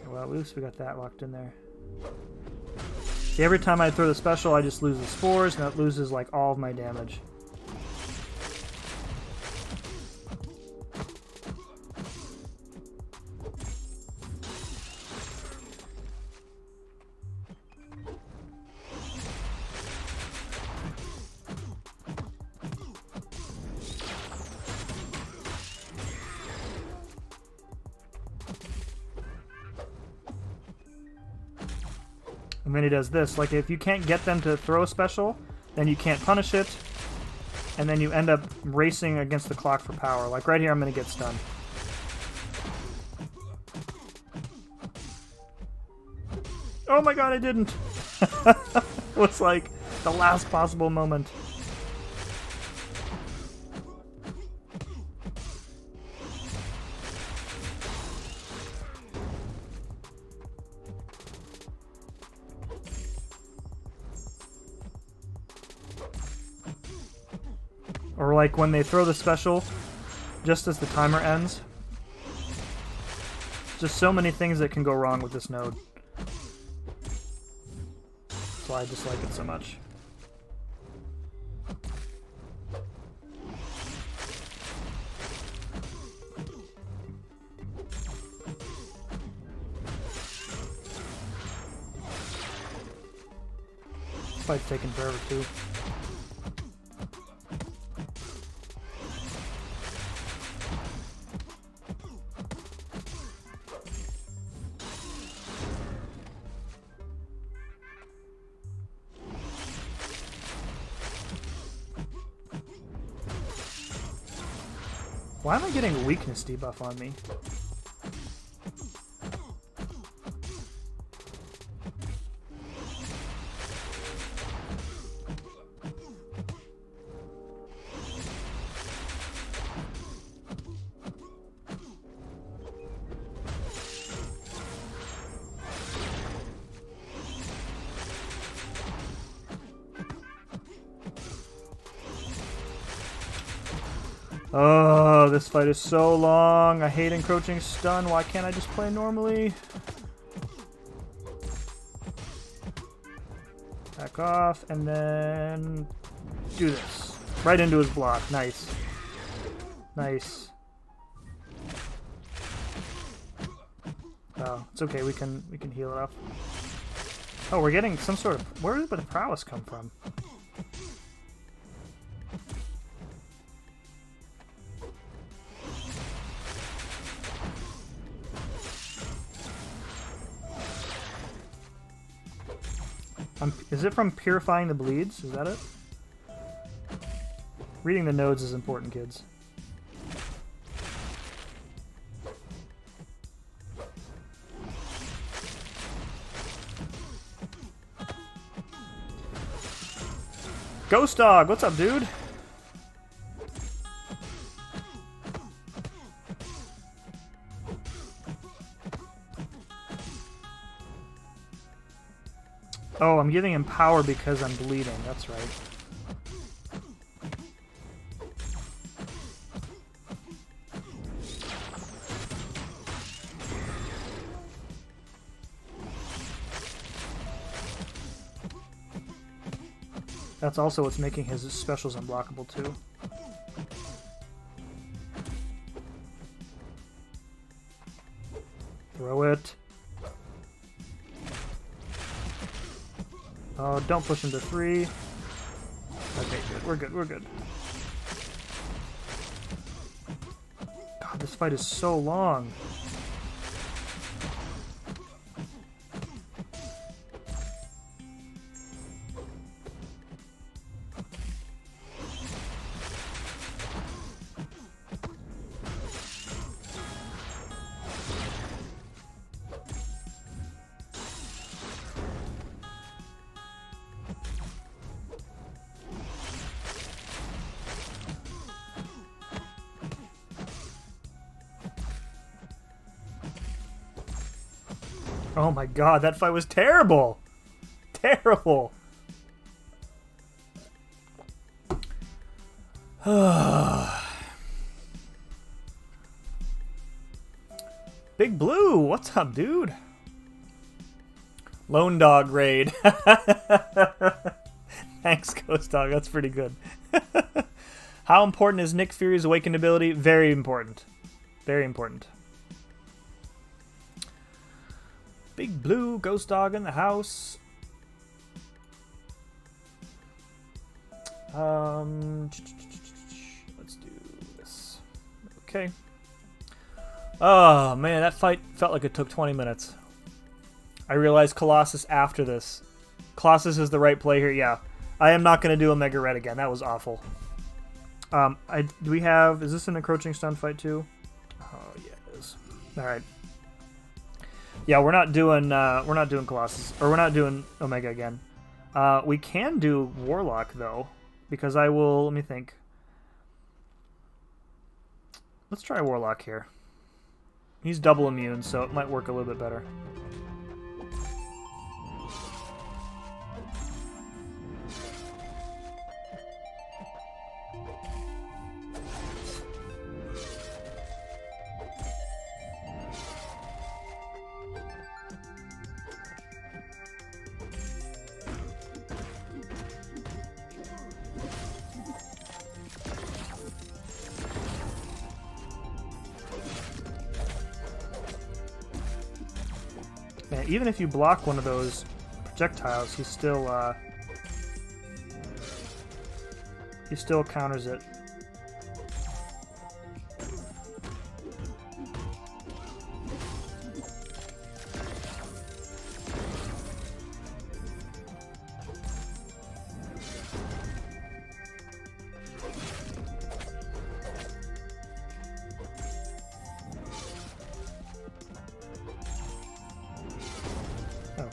Well, at least we got that locked in there. See, every time I throw the special, I just lose the spores, and that loses like all of my damage. And then he does this. Like, if you can't get them to throw a special, then you can't punish it, and then you end up racing against the clock for power. Like, right here, I'm going to get stunned. Oh my god, I didn't! It was like the last possible moment. Or like when they throw the special just as the timer ends. Just so many things that can go wrong with this node. That's why I dislike it so much. This fight's taking forever too. Why am I getting a weakness debuff on me? Oh, this fight is so long. I hate encroaching stun. Why can't I just play normally? Back off, and then do this. Right into his block. Nice. Nice. Oh, it's okay. We can heal it up. Oh, we're getting some sort of... Where did the prowess come from? Is it from purifying the bleeds? Is that it? Reading the nodes is important, kids. Ghost Dog, what's up, dude? Oh, I'm giving him power because I'm bleeding. That's right. That's also what's making his specials unblockable, too. Throw it. Oh, don't push him to 3. Okay, good. We're good. We're good. God, this fight is so long. Oh my god, that fight was terrible! Terrible! Big Blue, what's up, dude? Lone Dog raid. Thanks, Ghost Dog, that's pretty good. How important is Nick Fury's awakened ability? Very important. Very important. Big Blue, Ghost Dog in the house. Let's do this. Okay. Oh, man, that fight felt like it took 20 minutes. I realized Colossus after this. Colossus is the right play here, yeah. I am not going to do a Mega Red again. That was awful. Do we have... Is this an encroaching stun fight, too? Oh, yeah, it is. All right. Yeah, we're not doing Colossus, or we're not doing Omega again. We can do Warlock though, because I will. Let me think. Let's try Warlock here. He's double immune, so it might work a little bit better. Man, even if you block one of those projectiles, he still counters it.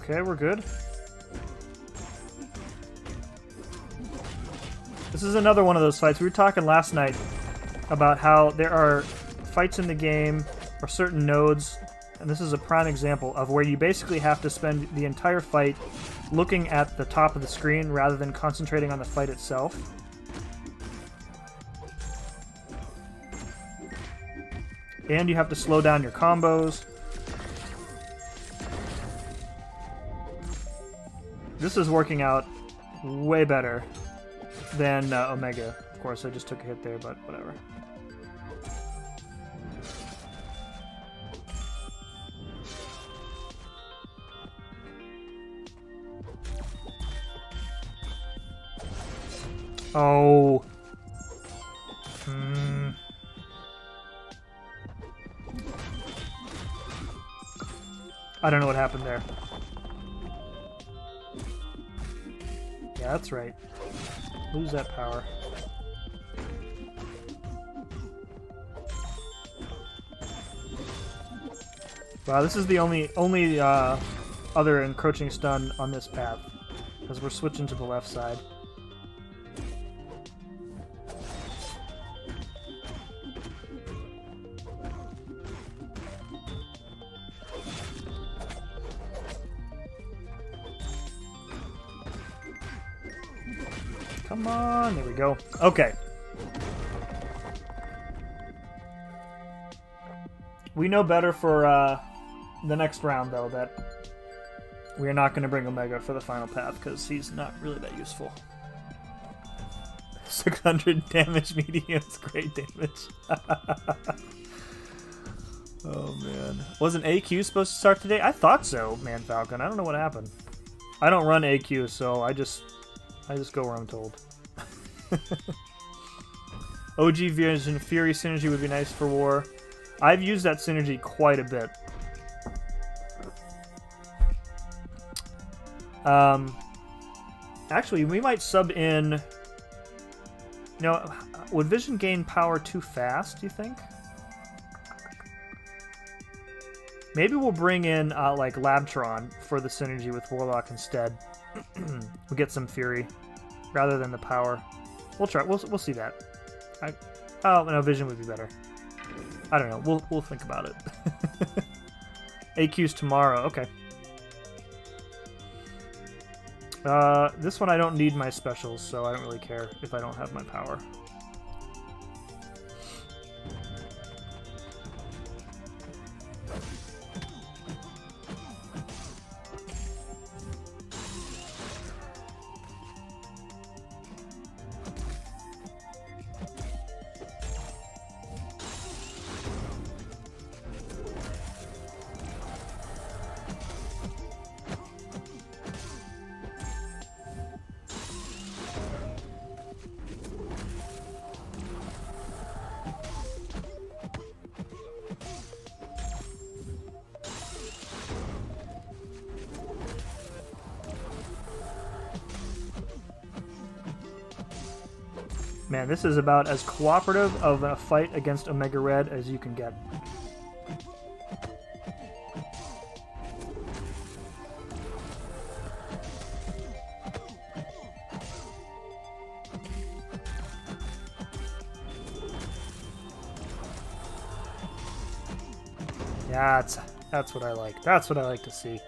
Okay, we're good. This is another one of those fights. We were talking last night about how there are fights in the game or certain nodes, and this is a prime example of where you basically have to spend the entire fight looking at the top of the screen rather than concentrating on the fight itself. And you have to slow down your combos. This is working out way better than Omega. Of course, I just took a hit there, but whatever. Oh. I don't know what happened there. Yeah, that's right. Lose that power. Wow, this is the only other encroaching stun on this path, because we're switching to the left side. Come on, there we go. Okay. We know better for the next round, though, that we are not going to bring Omega for the final path, because he's not really that useful. 600 damage mediums, great damage. Oh, man. Wasn't AQ supposed to start today? I thought so, Man Falcon. I don't know what happened. I don't run AQ, so I just go where I'm told. OG Vision Fury synergy would be nice for war. I've used that synergy quite a bit. Actually, we might sub in... You know, would Vision gain power too fast, do you think? Maybe we'll bring in, like, Labtron for the synergy with Warlock instead. We'll get some Fury, rather than the power. We'll try. We'll see that. Oh, no, Vision would be better. I don't know. We'll think about it. AQ's tomorrow. Okay. This one I don't need my specials, so I don't really care if I don't have my power. Man, this is about as cooperative of a fight against Omega Red as you can get. Yeah, that's what I like. That's what I like to see.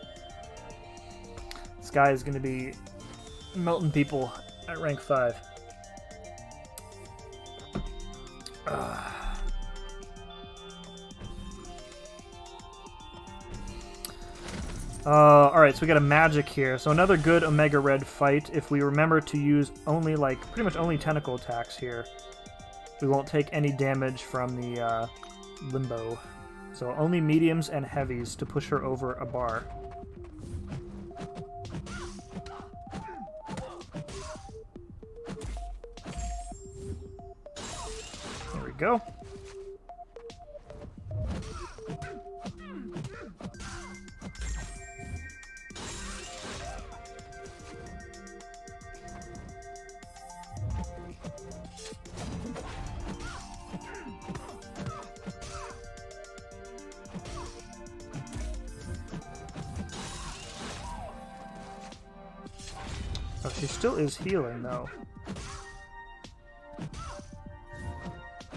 This guy is going to be melting people at rank 5. Alright, so we got a magic here. So another good Omega Red fight. If we remember to use only, like, pretty much only tentacle attacks here, we won't take any damage from the limbo. So only mediums and heavies to push her over a bar. There we go. Oh, she still is healing, though.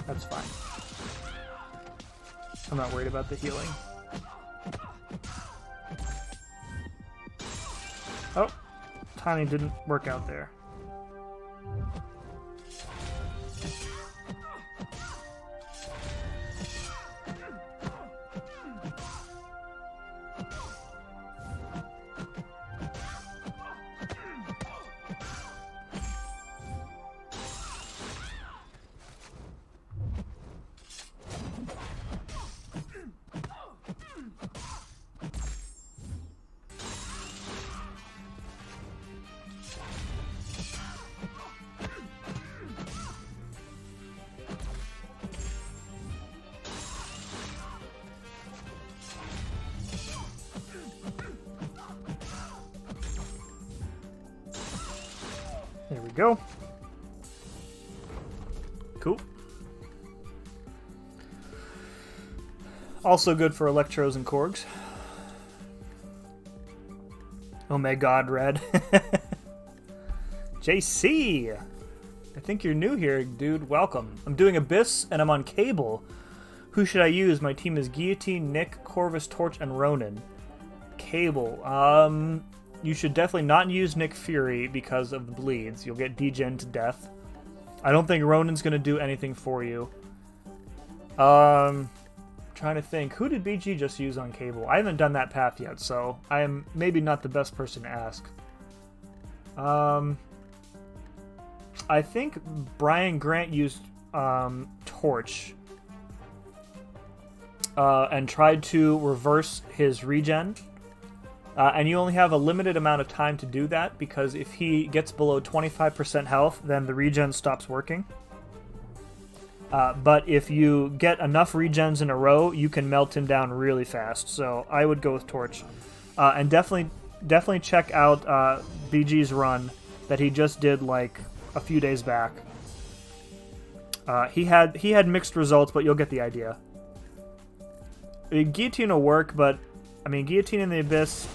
That's fine. I'm not worried about the healing. Oh, timing didn't work out there. go. Cool. Also good for Electros and Korgs. Oh my god, Red. JC! I think you're new here, dude. Welcome. I'm doing Abyss, and I'm on Cable. Who should I use? My team is Guillotine, Nick, Corvus, Torch, and Ronin. Cable. You should definitely not use Nick Fury because of the bleeds. You'll get degen to death. I don't think Ronin's going to do anything for you. Trying to think. Who did BG just use on Cable? I haven't done that path yet, so I am maybe not the best person to ask. I think Brian Grant used Torch and tried to reverse his regen. And you only have a limited amount of time to do that, because if he gets below 25% health, then the regen stops working. But if you get enough regens in a row, you can melt him down really fast. So I would go with Torch. And definitely check out BG's run that he just did like a few days back. He had mixed results, but you'll get the idea. I mean, Guillotine will work, but I mean, Guillotine in the Abyss.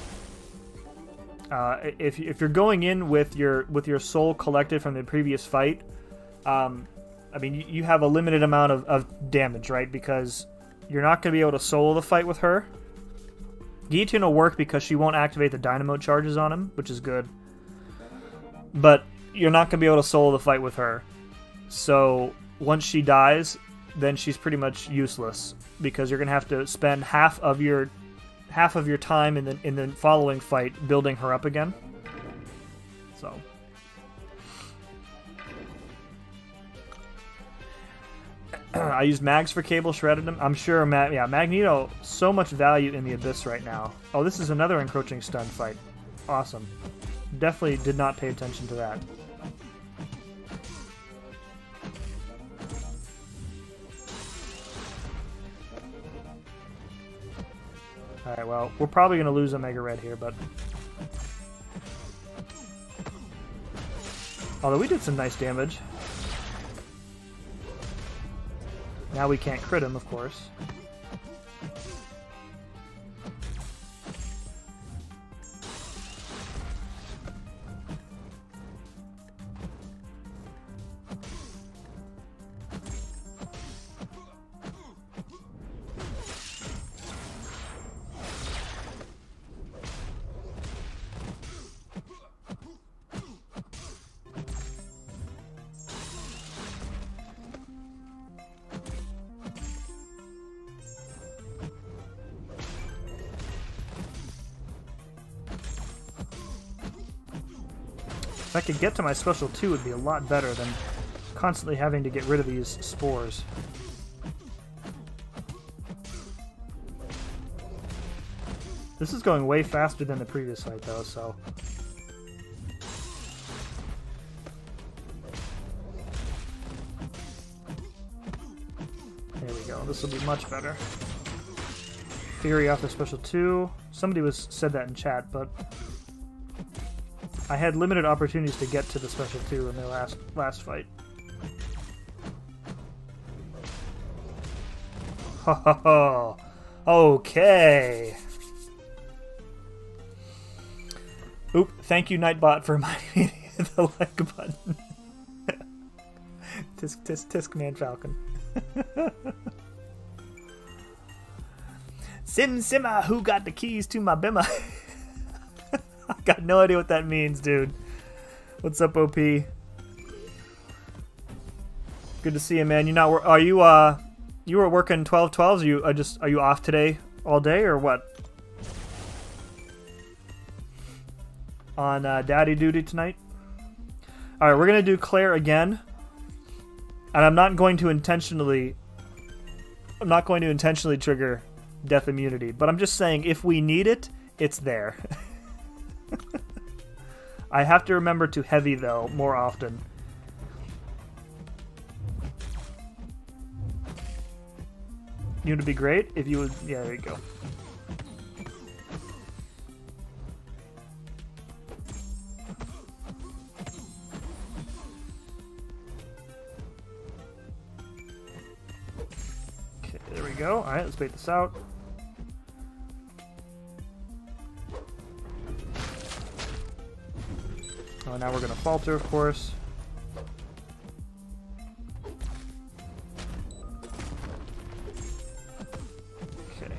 If you're going in with your soul collected from the previous fight, I mean, you have a limited amount of damage, right? Because you're not going to be able to solo the fight with her. Guillotine will work because she won't activate the dynamo charges on him, which is good. But you're not going to be able to solo the fight with her. So once she dies, then she's pretty much useless, because you're going to have to spend half of your time in the following fight building her up again. So I used Mags for Cable, shredded him. I'm sure Magneto, so much value in the Abyss right now. Oh, this is another encroaching stun fight. Awesome. Definitely did not pay attention to that. Alright, well, we're probably going to lose Omega Red here, but... Although we did some nice damage. Now we can't crit him, of course. If I could get to my special 2, it would be a lot better than constantly having to get rid of these spores. This is going way faster than the previous fight, though, so... There we go. This will be much better. Fury off the special 2. Somebody said that in chat, but... I had limited opportunities to get to the special 2 in their last fight. Ho ho ho! Okay! Oop, thank you Nightbot for reminding me to hit the like button. Tisk Man Falcon. Simma, who got the keys to my bimmer? I got no idea what that means, dude. What's up, OP? Good to see you, man. You not? Are you? You were working 12/12s. Are you off today all day or what? On daddy duty tonight. All right, we're gonna do Claire again, and I'm not going to intentionally trigger death immunity, but I'm just saying if we need it, it's there. I have to remember to heavy, though, more often. You would be great if you would... Yeah, there you go. go. Alright, let's bait this out. Oh, now we're going to falter, of course. Okay.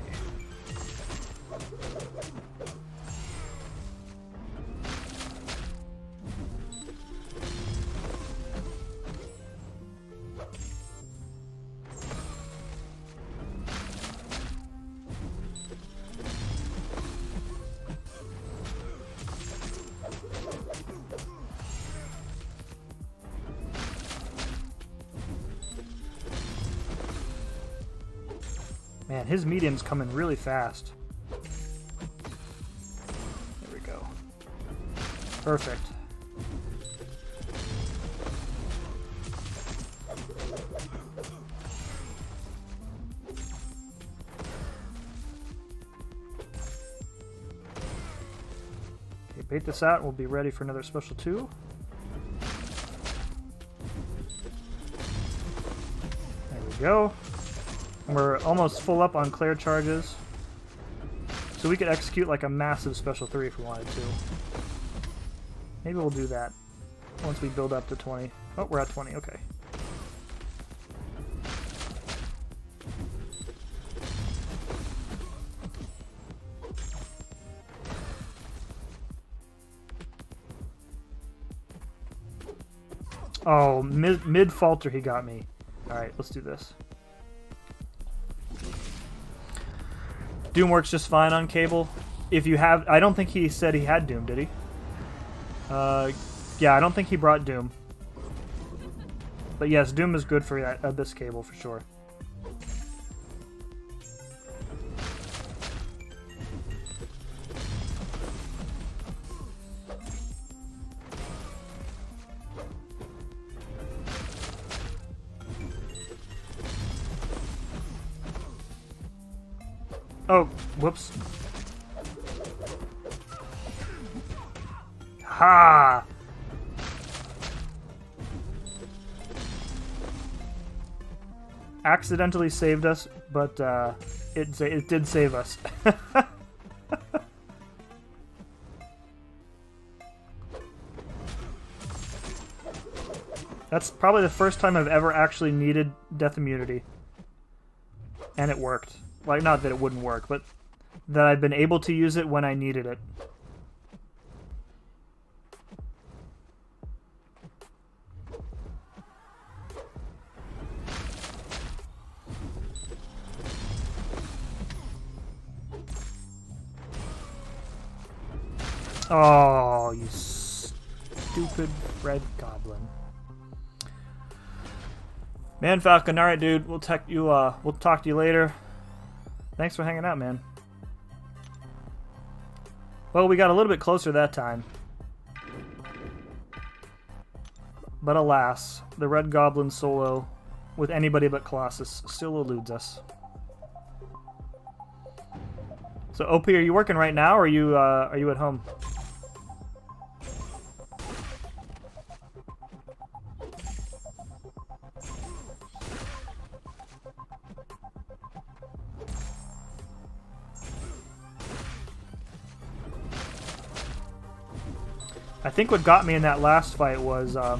Man, his medium's coming really fast. There we go. Perfect. Okay, bait this out. We'll be ready for another special 2. There we go. We're almost full up on Claire charges. So we could execute like a massive special 3 if we wanted to. Maybe we'll do that once we build up to 20. Oh, we're at 20, okay. Oh, mid falter he got me. Alright, let's do this. Doom works just fine on cable. If you have... I don't think he said he had Doom, did he? Yeah, I don't think he brought Doom. But yes, Doom is good for that, this cable for sure. Oh, whoops. Ha! Accidentally saved us, but it did save us. That's probably the first time I've ever actually needed death immunity. And it worked. Like, not that it wouldn't work, but that I've been able to use it when I needed it. Oh, you stupid red goblin. Man, Falcon, alright dude, we'll talk to you later. Thanks for hanging out, man. Well, we got a little bit closer that time. But alas, the Red Goblin solo with anybody but Colossus still eludes us. So, OP, are you working right now, or are you at home? I think what got me in that last fight was I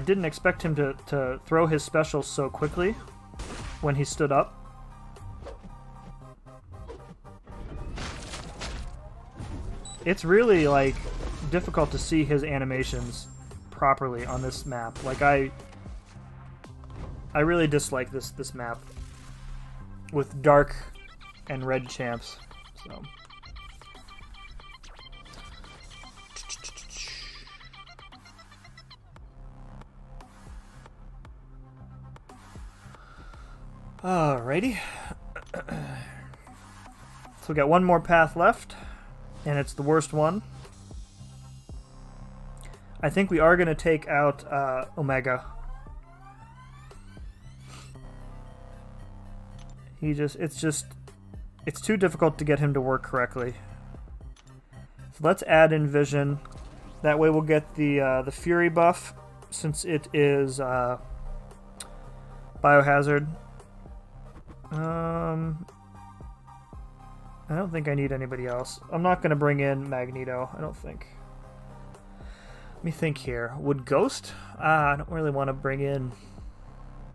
didn't expect him to throw his special so quickly when he stood up. It's really like difficult to see his animations properly on this map. Like I really dislike this map with dark and red champs. So alrighty. So we got one more path left, and it's the worst one. I think we are going to take out Omega. It's too difficult to get him to work correctly. So let's add in Vision. That way we'll get the Fury buff, since it is Biohazard. I don't think I need anybody else. I'm not going to bring in Magneto, I don't think. Let me think here. Would Ghost? I don't really want to bring in...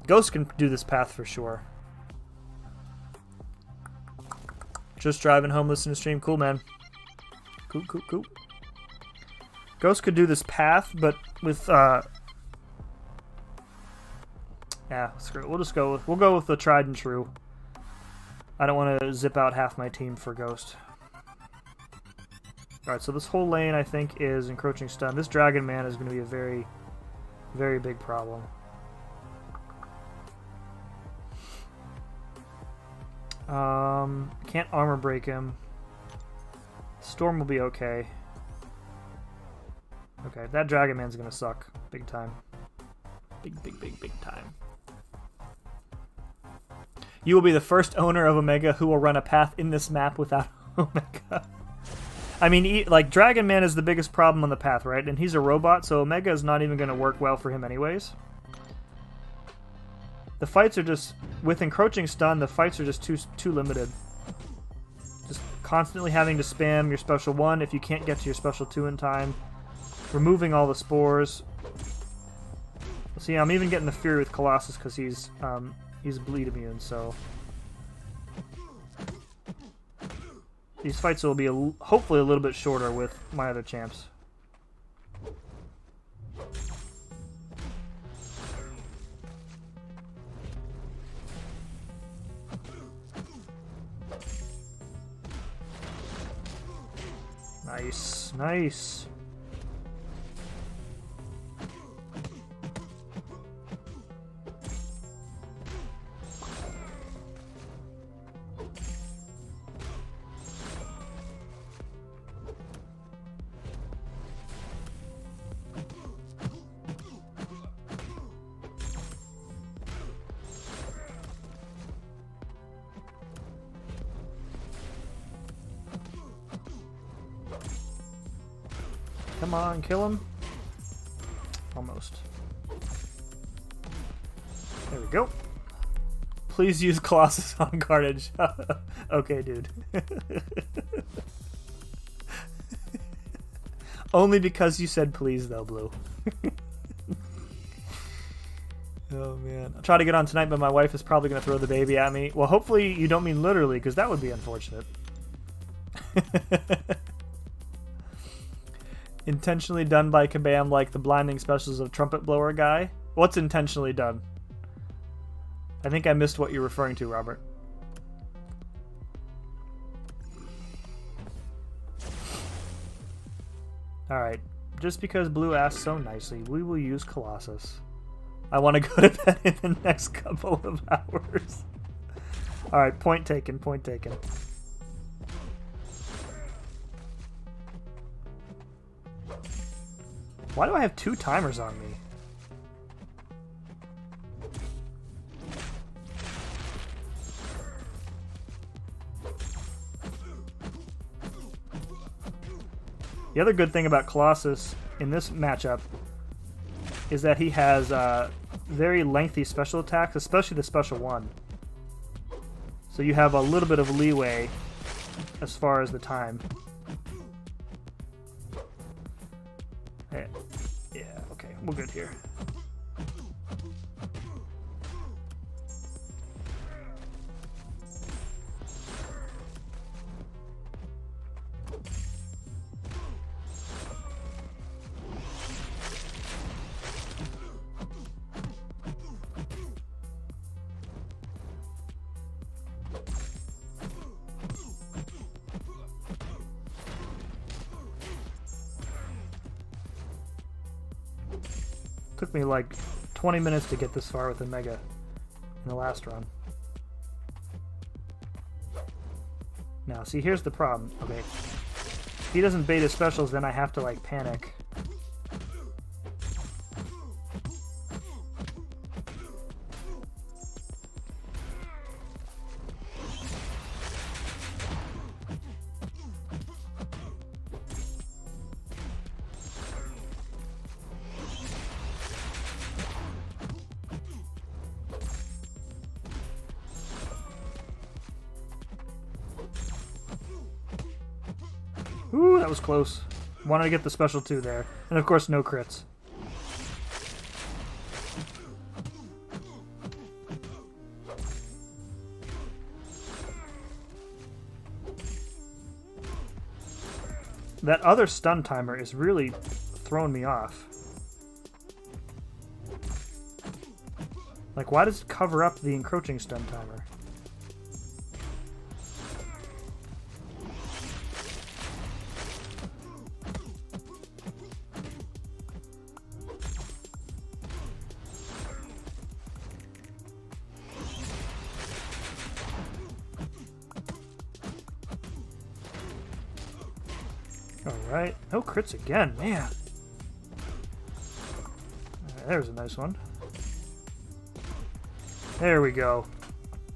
Ghost can do this path for sure. Just driving home, listening to stream. Cool, man. Cool. Ghost could do this path, but with... Yeah, screw it. We'll just go with... We'll go with the tried and true. I don't want to zip out half my team for Ghost. Alright, so this whole lane, I think, is encroaching stun. This Dragon Man is going to be a very, very big problem. Can't armor break him. Storm will be okay. Okay, that Dragon Man's going to suck. Big time. Big time. You will be the first owner of Omega who will run a path in this map without Omega. I mean, like, Dragon Man is the biggest problem on the path, right? And he's a robot, so Omega is not even going to work well for him anyways. The fights are just... With encroaching stun, the fights are just too limited. Just constantly having to spam your special 1 if you can't get to your special 2 in time. Removing all the spores. See, I'm even getting the Fury with Colossus because he's bleed immune, so... These fights will be hopefully a little bit shorter with my other champs. Nice. Come on, kill him. Almost. There we go. Please use Colossus on Carnage. Okay, dude. Only because you said please, though, Blue. Oh, man. I'll try to get on tonight, but my wife is probably going to throw the baby at me. Well, hopefully you don't mean literally, because that would be unfortunate. Intentionally done by Kabam, like the blinding specials of Trumpet Blower guy. What's intentionally done? I think I missed what you're referring to, Robert. Alright, just because Blue asked so nicely, we will use Colossus. I want to go to bed in the next couple of hours. Alright, point taken. Why do I have 2 timers on me? The other good thing about Colossus in this matchup is that he has very lengthy special attacks, especially the special 1. So you have a little bit of leeway as far as the time. Yeah, okay, we're good here. Took me like 20 minutes to get this far with Omega in the last run. Now, see, here's the problem. Okay, if he doesn't bait his specials, then I have to like panic. Ooh, that was close. Wanted to get the special 2 there. And of course, no crits. That other stun timer is really throwing me off. Like, why does it cover up the encroaching stun timer? Alright. No crits again, man. Right, there's a nice one. There we go.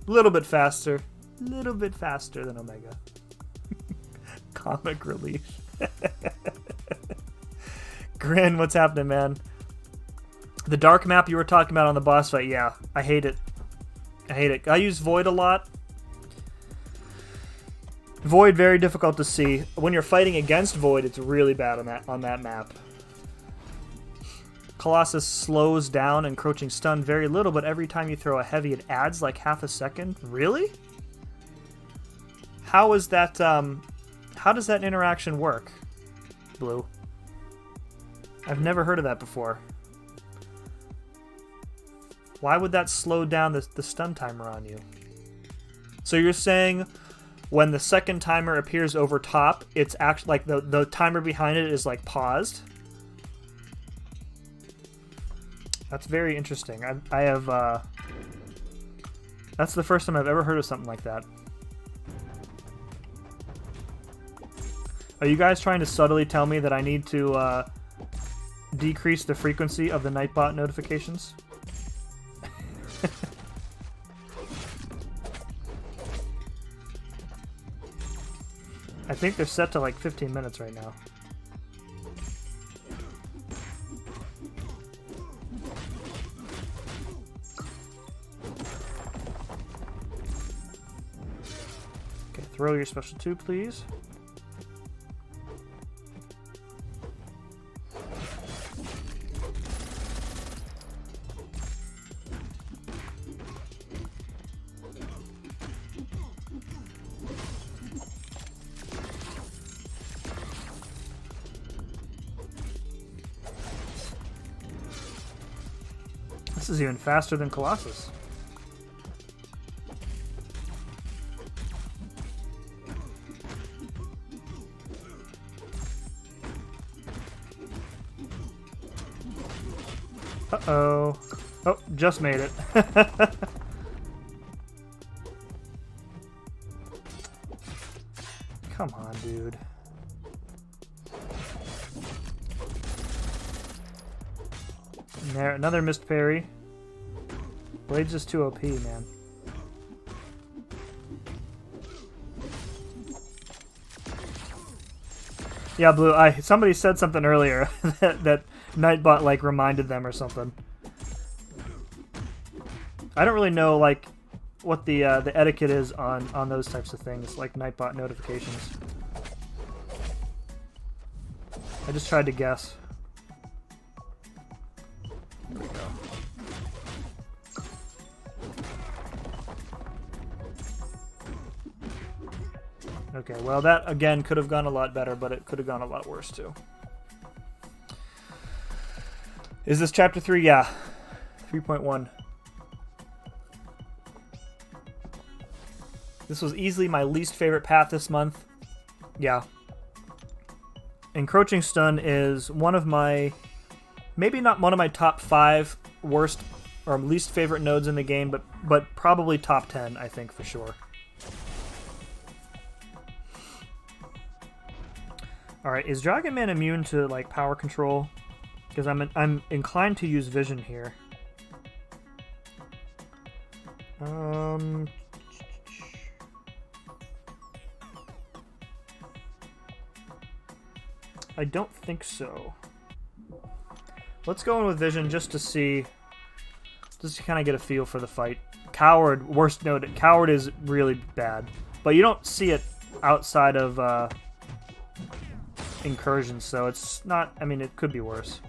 A little bit faster. A little bit faster than Omega. Comic relief. Grin, what's happening, man? The dark map you were talking about on the boss fight, yeah. I hate it. I hate it. I use Void a lot. Void, very difficult to see. When you're fighting against Void, it's really bad on that map. Colossus slows down encroaching stun very little, but every time you throw a heavy, it adds like half a second. Really? How is that? How does that interaction work, Blue? I've never heard of that before. Why would that slow down the stun timer on you? So you're saying when the second timer appears over top, it's actually like the timer behind it is like paused? That's very interesting. I have, that's the first time I've ever heard of something like that. Are you guys trying to subtly tell me that I need to, decrease the frequency of the Nightbot notifications? I think they're set to like 15 minutes right now. Okay, throw your special 2, please. This is even faster than Colossus. Uh-oh. Oh, just made it. Come on, dude. There, another missed parry. Blade's just too OP, man. Yeah, Blue, somebody said something earlier that Nightbot like reminded them or something. I don't really know like what the etiquette is on those types of things, like Nightbot notifications. I just tried to guess. There we go. Okay, well that again could have gone a lot better, but it could have gone a lot worse too. Is this chapter 3? Yeah. 3.1. This was easily my least favorite path this month. Yeah. Encroaching Stun is one of my, maybe not one of my top 5 worst or least favorite nodes in the game, but probably top 10, I think, for sure. Alright, is Dragon Man immune to like power control? Because I'm inclined to use vision here. I don't think so. Let's go in with vision just to see, just to kind of get a feel for the fight. Coward, worst node. Coward is really bad, but you don't see it outside of incursions, so it's not... I mean, it could be worse.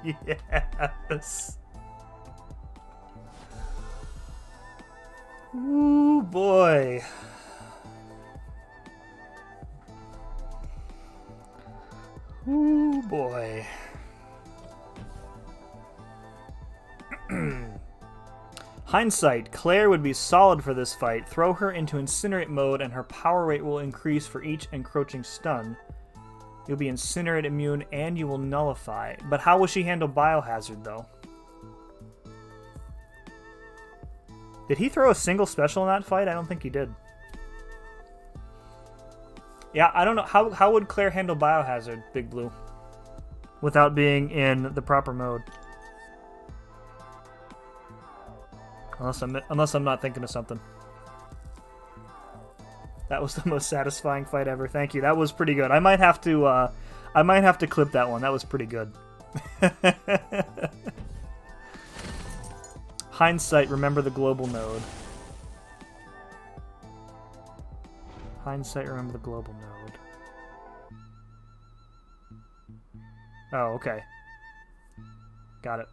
Yes. Ooh, boy. Ooh, boy. Hindsight, Claire would be solid for this fight. Throw her into incinerate mode and her power rate will increase for each encroaching stun. You'll be incinerate immune and you will nullify. But how will she handle biohazard though? Did he throw a single special in that fight? I don't think he did. Yeah, I don't know. How would Claire handle biohazard, Big Blue? Without being in the proper mode. Unless I'm not thinking of something. That was the most satisfying fight ever. Thank you. That was pretty good. I might have to clip that one. That was pretty good. Hindsight, remember the global node. Hindsight, remember the global node. Oh, okay. Got it.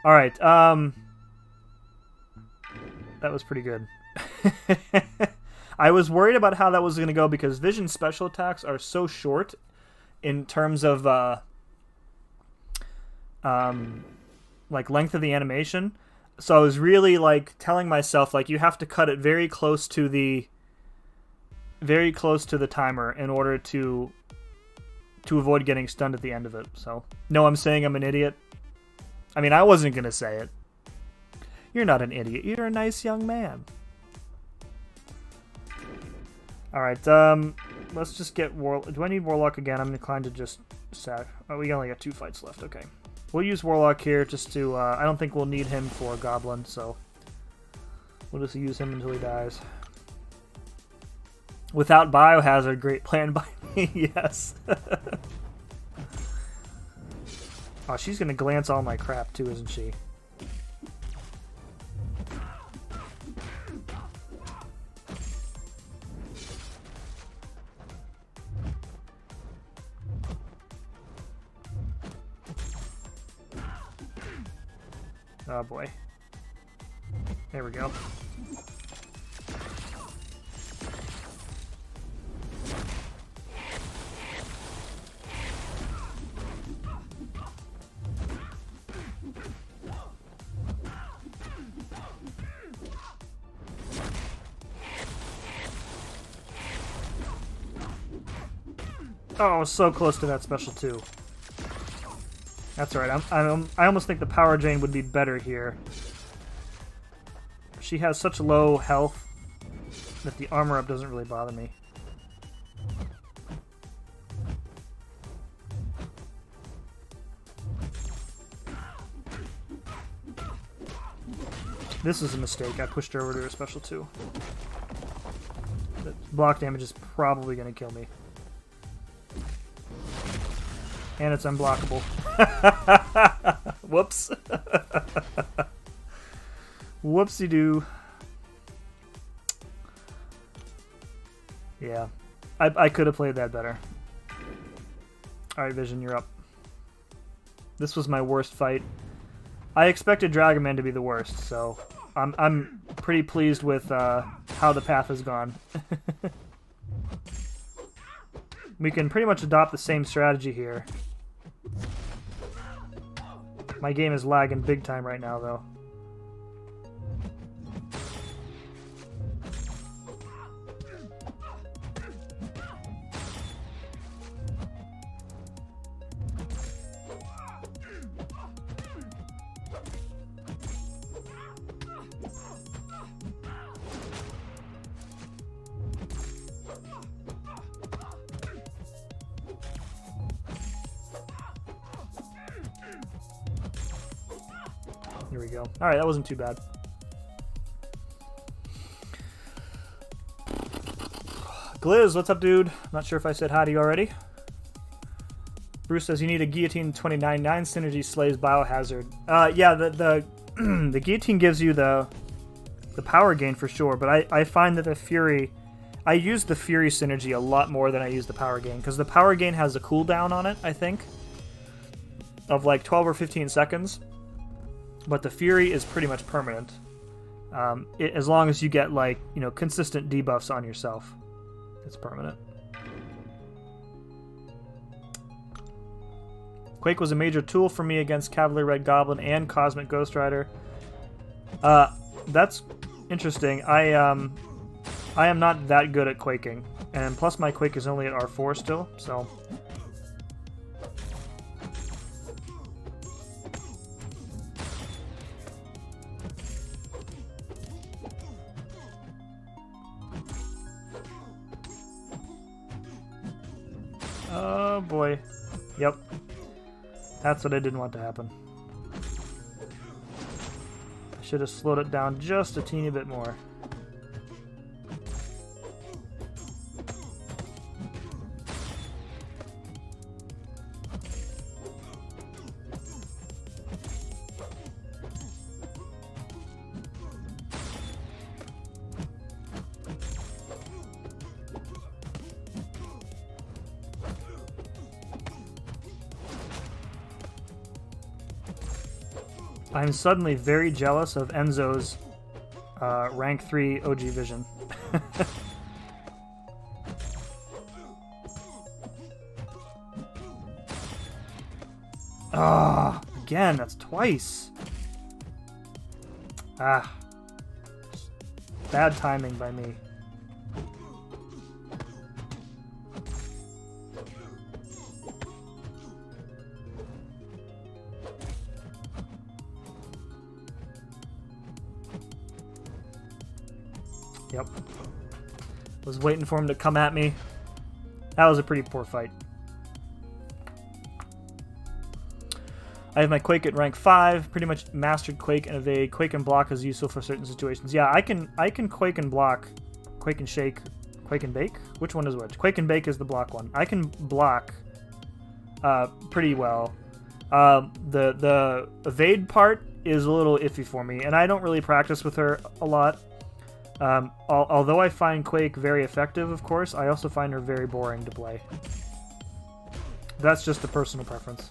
Alright, that was pretty good. I was worried about how that was going to go because Vision's special attacks are so short in terms of like length of the animation. So I was really like telling myself like you have to cut it very close to the timer in order to avoid getting stunned at the end of it. So no, I'm saying I'm an idiot. I mean, I wasn't going to say it. You're not an idiot. You're a nice young man. Alright, let's just get Warlock. Do I need Warlock again? I'm inclined to just sack. Oh, we only got 2 fights left. Okay. We'll use Warlock here just to, I don't think we'll need him for Goblin, so we'll just use him until he dies. Without Biohazard, great plan by me, yes. Oh, she's gonna glance all my crap too, isn't she? Oh boy. There we go. Oh, I was so close to that special too. That's alright. I almost think the Power Drain would be better here. She has such low health that the armor up doesn't really bother me. This is a mistake. I pushed her over to her special 2. The block damage is probably going to kill me. And it's unblockable. Whoops. Whoopsie-doo. Yeah. I could have played that better. Alright, Vision, you're up. This was my worst fight. I expected Dragon Man to be the worst, so I'm pretty pleased with how the path has gone. We can pretty much adopt the same strategy here. My game is lagging big time right now, though. Here we go. Alright, that wasn't too bad. Gliz, what's up, dude? Not sure if I said hi to you already. Bruce says you need a Guillotine 29.9 synergy slays Biohazard. Yeah, the Guillotine gives you the power gain for sure, but I find that the Fury... I use the Fury synergy a lot more than I use the power gain, because the power gain has a cooldown on it, I think, of like 12 or 15 seconds. But the Fury is pretty much permanent, as long as you get, like, you know, consistent debuffs on yourself. It's permanent. Quake was a major tool for me against Cavalier Red Goblin and Cosmic Ghost Rider. That's interesting. I am not that good at quaking, and plus my quake is only at R4 still, so... Oh boy. Yep. That's what I didn't want to happen. I should have slowed it down just a teeny bit more. I'm suddenly very jealous of Enzo's rank 3 OG vision. Ah, again, that's twice. Ah. Bad timing by me. Yep. Was waiting for him to come at me. That was a pretty poor fight. I have my Quake at rank 5, pretty much mastered Quake and Evade. Quake and Block is useful for certain situations. Yeah, I can Quake and Block, Quake and Shake Quake and Bake? Which one is which? Quake and Bake is the block one. I can block pretty well. The evade part is a little iffy for me, and I don't really practice with her a lot. Although I find Quake very effective, of course, I also find her very boring to play. That's just a personal preference.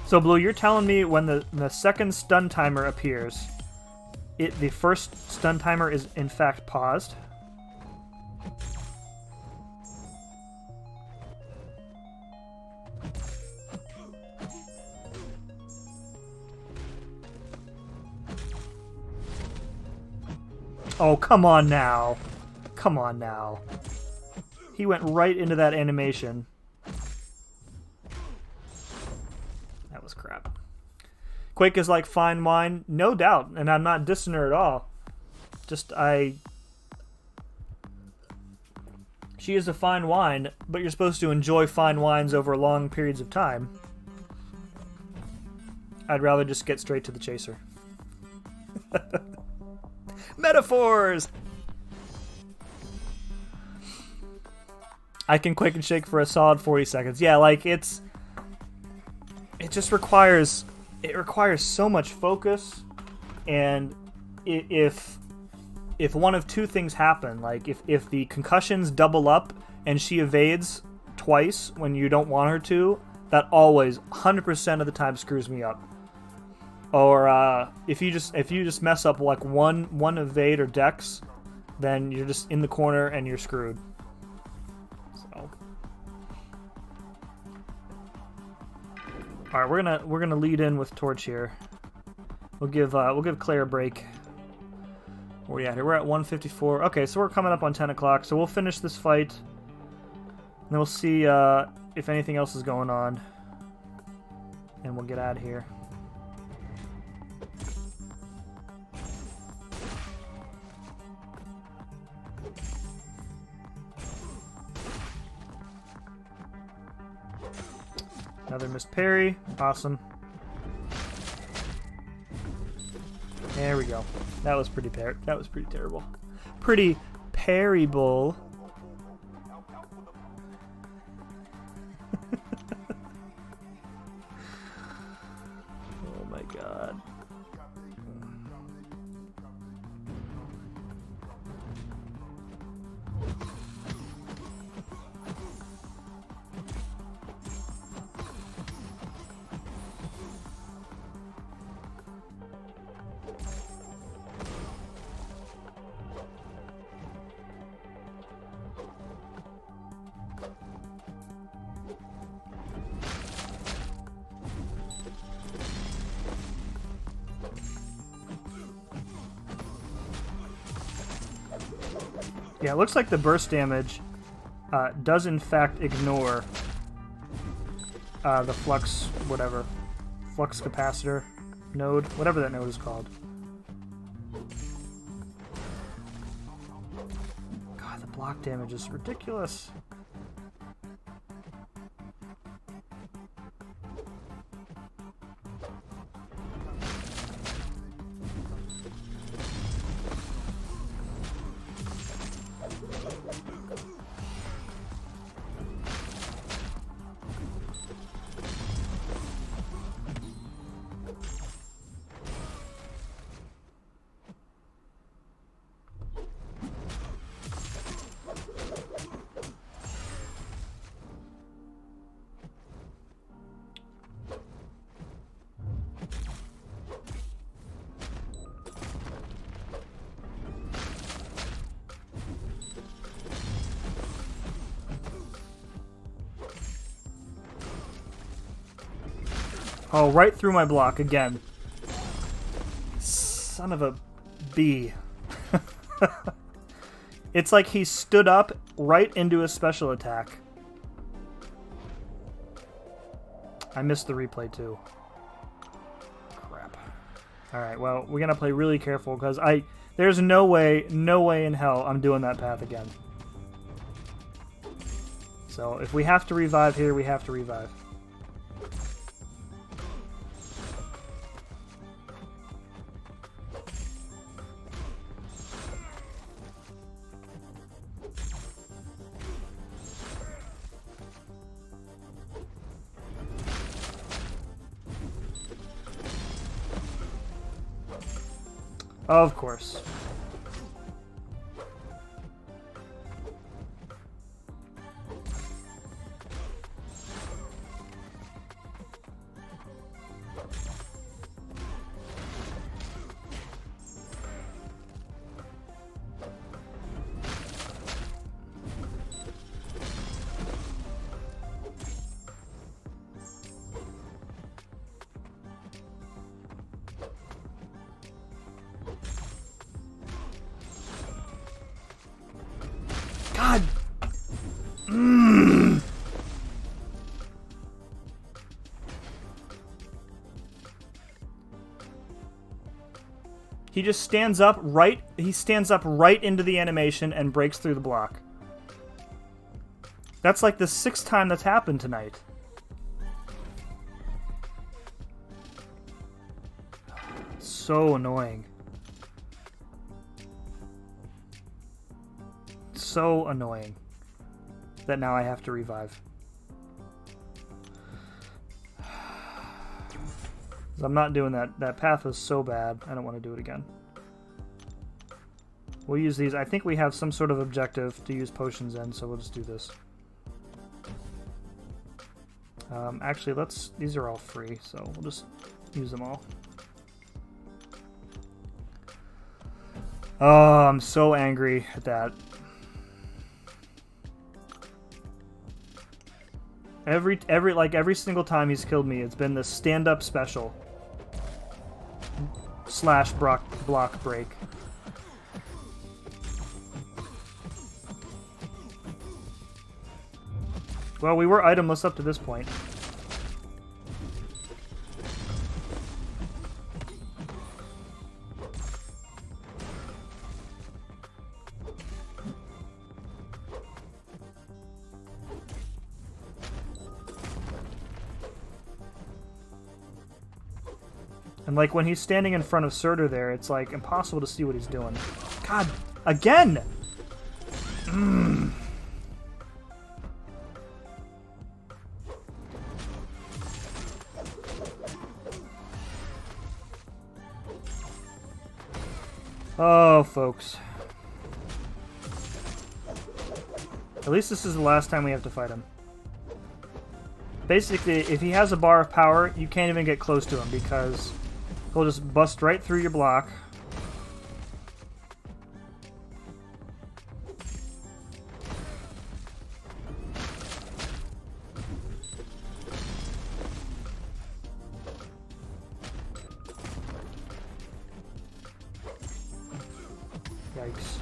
So, Blue, you're telling me when the second stun timer appears, the first stun timer is in fact paused? Oh, come on now. Come on now. He went right into that animation. That was crap. Quake is like fine wine, no doubt, and I'm not dissing her at all. Just, she is a fine wine, but you're supposed to enjoy fine wines over long periods of time. I'd rather just get straight to the chaser. Metaphors! I can Quake and Shake for a solid 40 seconds. Yeah, like, it just requires... It requires so much focus, and if one of two things happen, like if the concussions double up and she evades twice when you don't want her to, that always 100% of the time screws me up. Or if you just mess up like one evade or dex, then you're just in the corner and you're screwed. So, all right, we're gonna lead in with Torch here. We'll give Claire a break. Where are we at here? We're at 1:54. Okay, so we're coming up on 10 o'clock. So we'll finish this fight, and then we'll see if anything else is going on, and we'll get out of here. Another missed parry. Awesome. There we go. That was pretty terrible. Pretty parryable. Oh my god. Yeah, it looks like the burst damage does in fact ignore the flux capacitor node, whatever that node is called. God, the block damage is ridiculous. Oh, right through my block again. Son of a bee. It's like he stood up right into a special attack. I missed the replay too. Crap. Alright, well, we're gonna play really careful because there's no way in hell I'm doing that path again. So if we have to revive here, we have to revive. Of course. God. He just stands up right. He stands up right into the animation and breaks through the block. That's like the 6th time that's happened tonight. So annoying. So annoying that now I have to revive. I'm not doing that. That path was so bad. I don't want to do it again. We'll use these. I think we have some sort of objective to use potions in, so we'll just do this. Actually, these are all free, so we'll just use them all. Oh, I'm so angry at that. Every single time he's killed me, it's been the stand-up special / block break. Well, we were itemless up to this point. And like when he's standing in front of Surtur there, it's like impossible to see what he's doing. God, again! Oh, folks. At least this is the last time we have to fight him. Basically, if he has a bar of power, you can't even get close to him because he'll just bust right through your block. Yikes.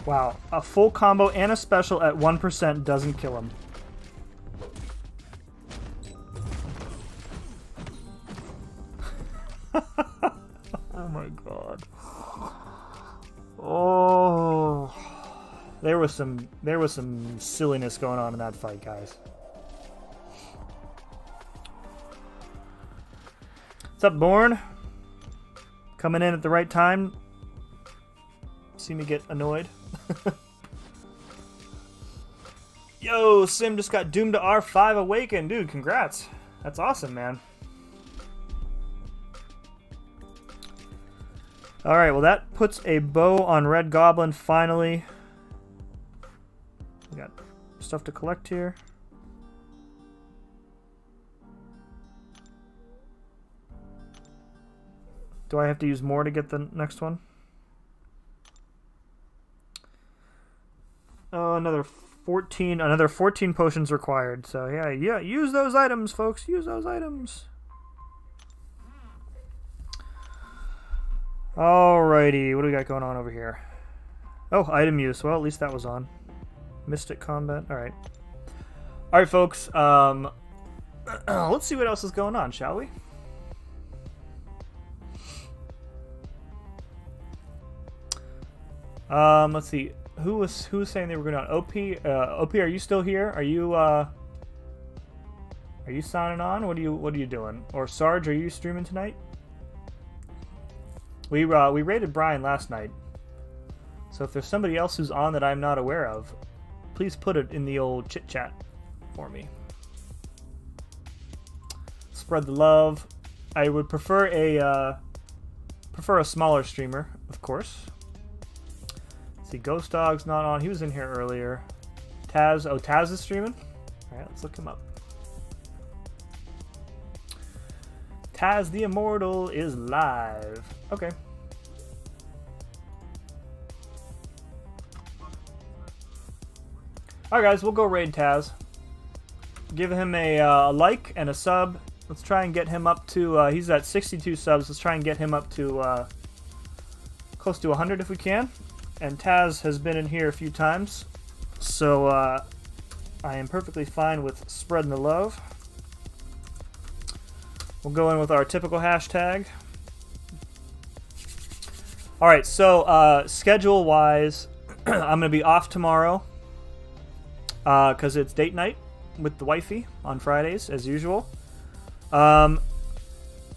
Wow, a full combo and a special at 1% doesn't kill him. Oh my god. Oh, there was some silliness going on in that fight, guys. What's up, Born? Coming in at the right time. See me get annoyed. Yo, Sim just got doomed to R5 Awakened. Dude, congrats. That's awesome, man. Alright, well that puts a bow on Red Goblin finally. We got stuff to collect here. Do I have to use more to get the next one? Oh, another 14 potions required. So yeah, use those items, folks. Use those items. Alrighty, what do we got going on over here? Oh, item use. Well, at least that was on. Mystic combat. Alright. Alright, folks. Let's see what else is going on, shall we? Let's see. Who was saying they were going on? OP, are you still here? Are you signing on? What are you doing? Or Sarge, are you streaming tonight? We raided Brian last night. So if there's somebody else who's on that I'm not aware of, please put it in the old chit chat for me. Spread the love. I would prefer a smaller streamer, of course. Let's see, Ghost Dog's not on. He was in here earlier. Taz. Oh, Taz is streaming. All right, let's look him up. Taz the Immortal is live. Okay. Alright guys, we'll go raid Taz. Give him a like and a sub. Let's try and get him up to, he's at 62 subs. Let's try and get him up to close to 100 if we can. And Taz has been in here a few times. So I am perfectly fine with spreading the love. We'll go in with our typical hashtag. Alright, so schedule-wise, I'm going to be off tomorrow. Because it's date night with the wifey on Fridays, as usual.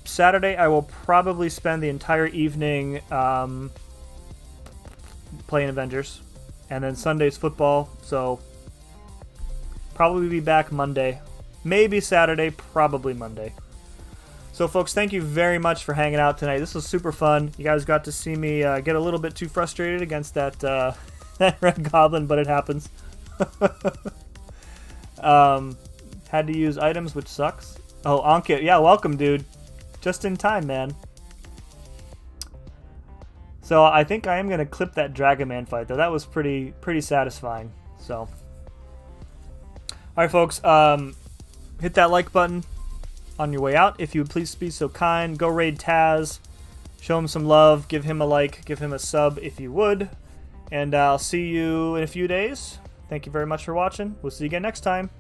Saturday, I will probably spend the entire evening playing Avengers. And then Sunday's football, so probably be back Monday. Maybe Saturday, probably Monday. So, folks, thank you very much for hanging out tonight. This was super fun. You guys got to see me get a little bit too frustrated against that, that Red Goblin, but it happens. Had to use items, which sucks. Oh, Ankit, yeah, welcome, dude. Just in time, man. So I think I am gonna clip that Dragon Man fight, though. That was pretty satisfying. So, all right, folks, hit that like button on your way out if you would please be so kind. Go raid Taz, show him some love, give him a like, give him a sub if you would, and I'll see you in a few days. Thank you very much for watching. We'll see you again next time.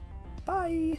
Bye.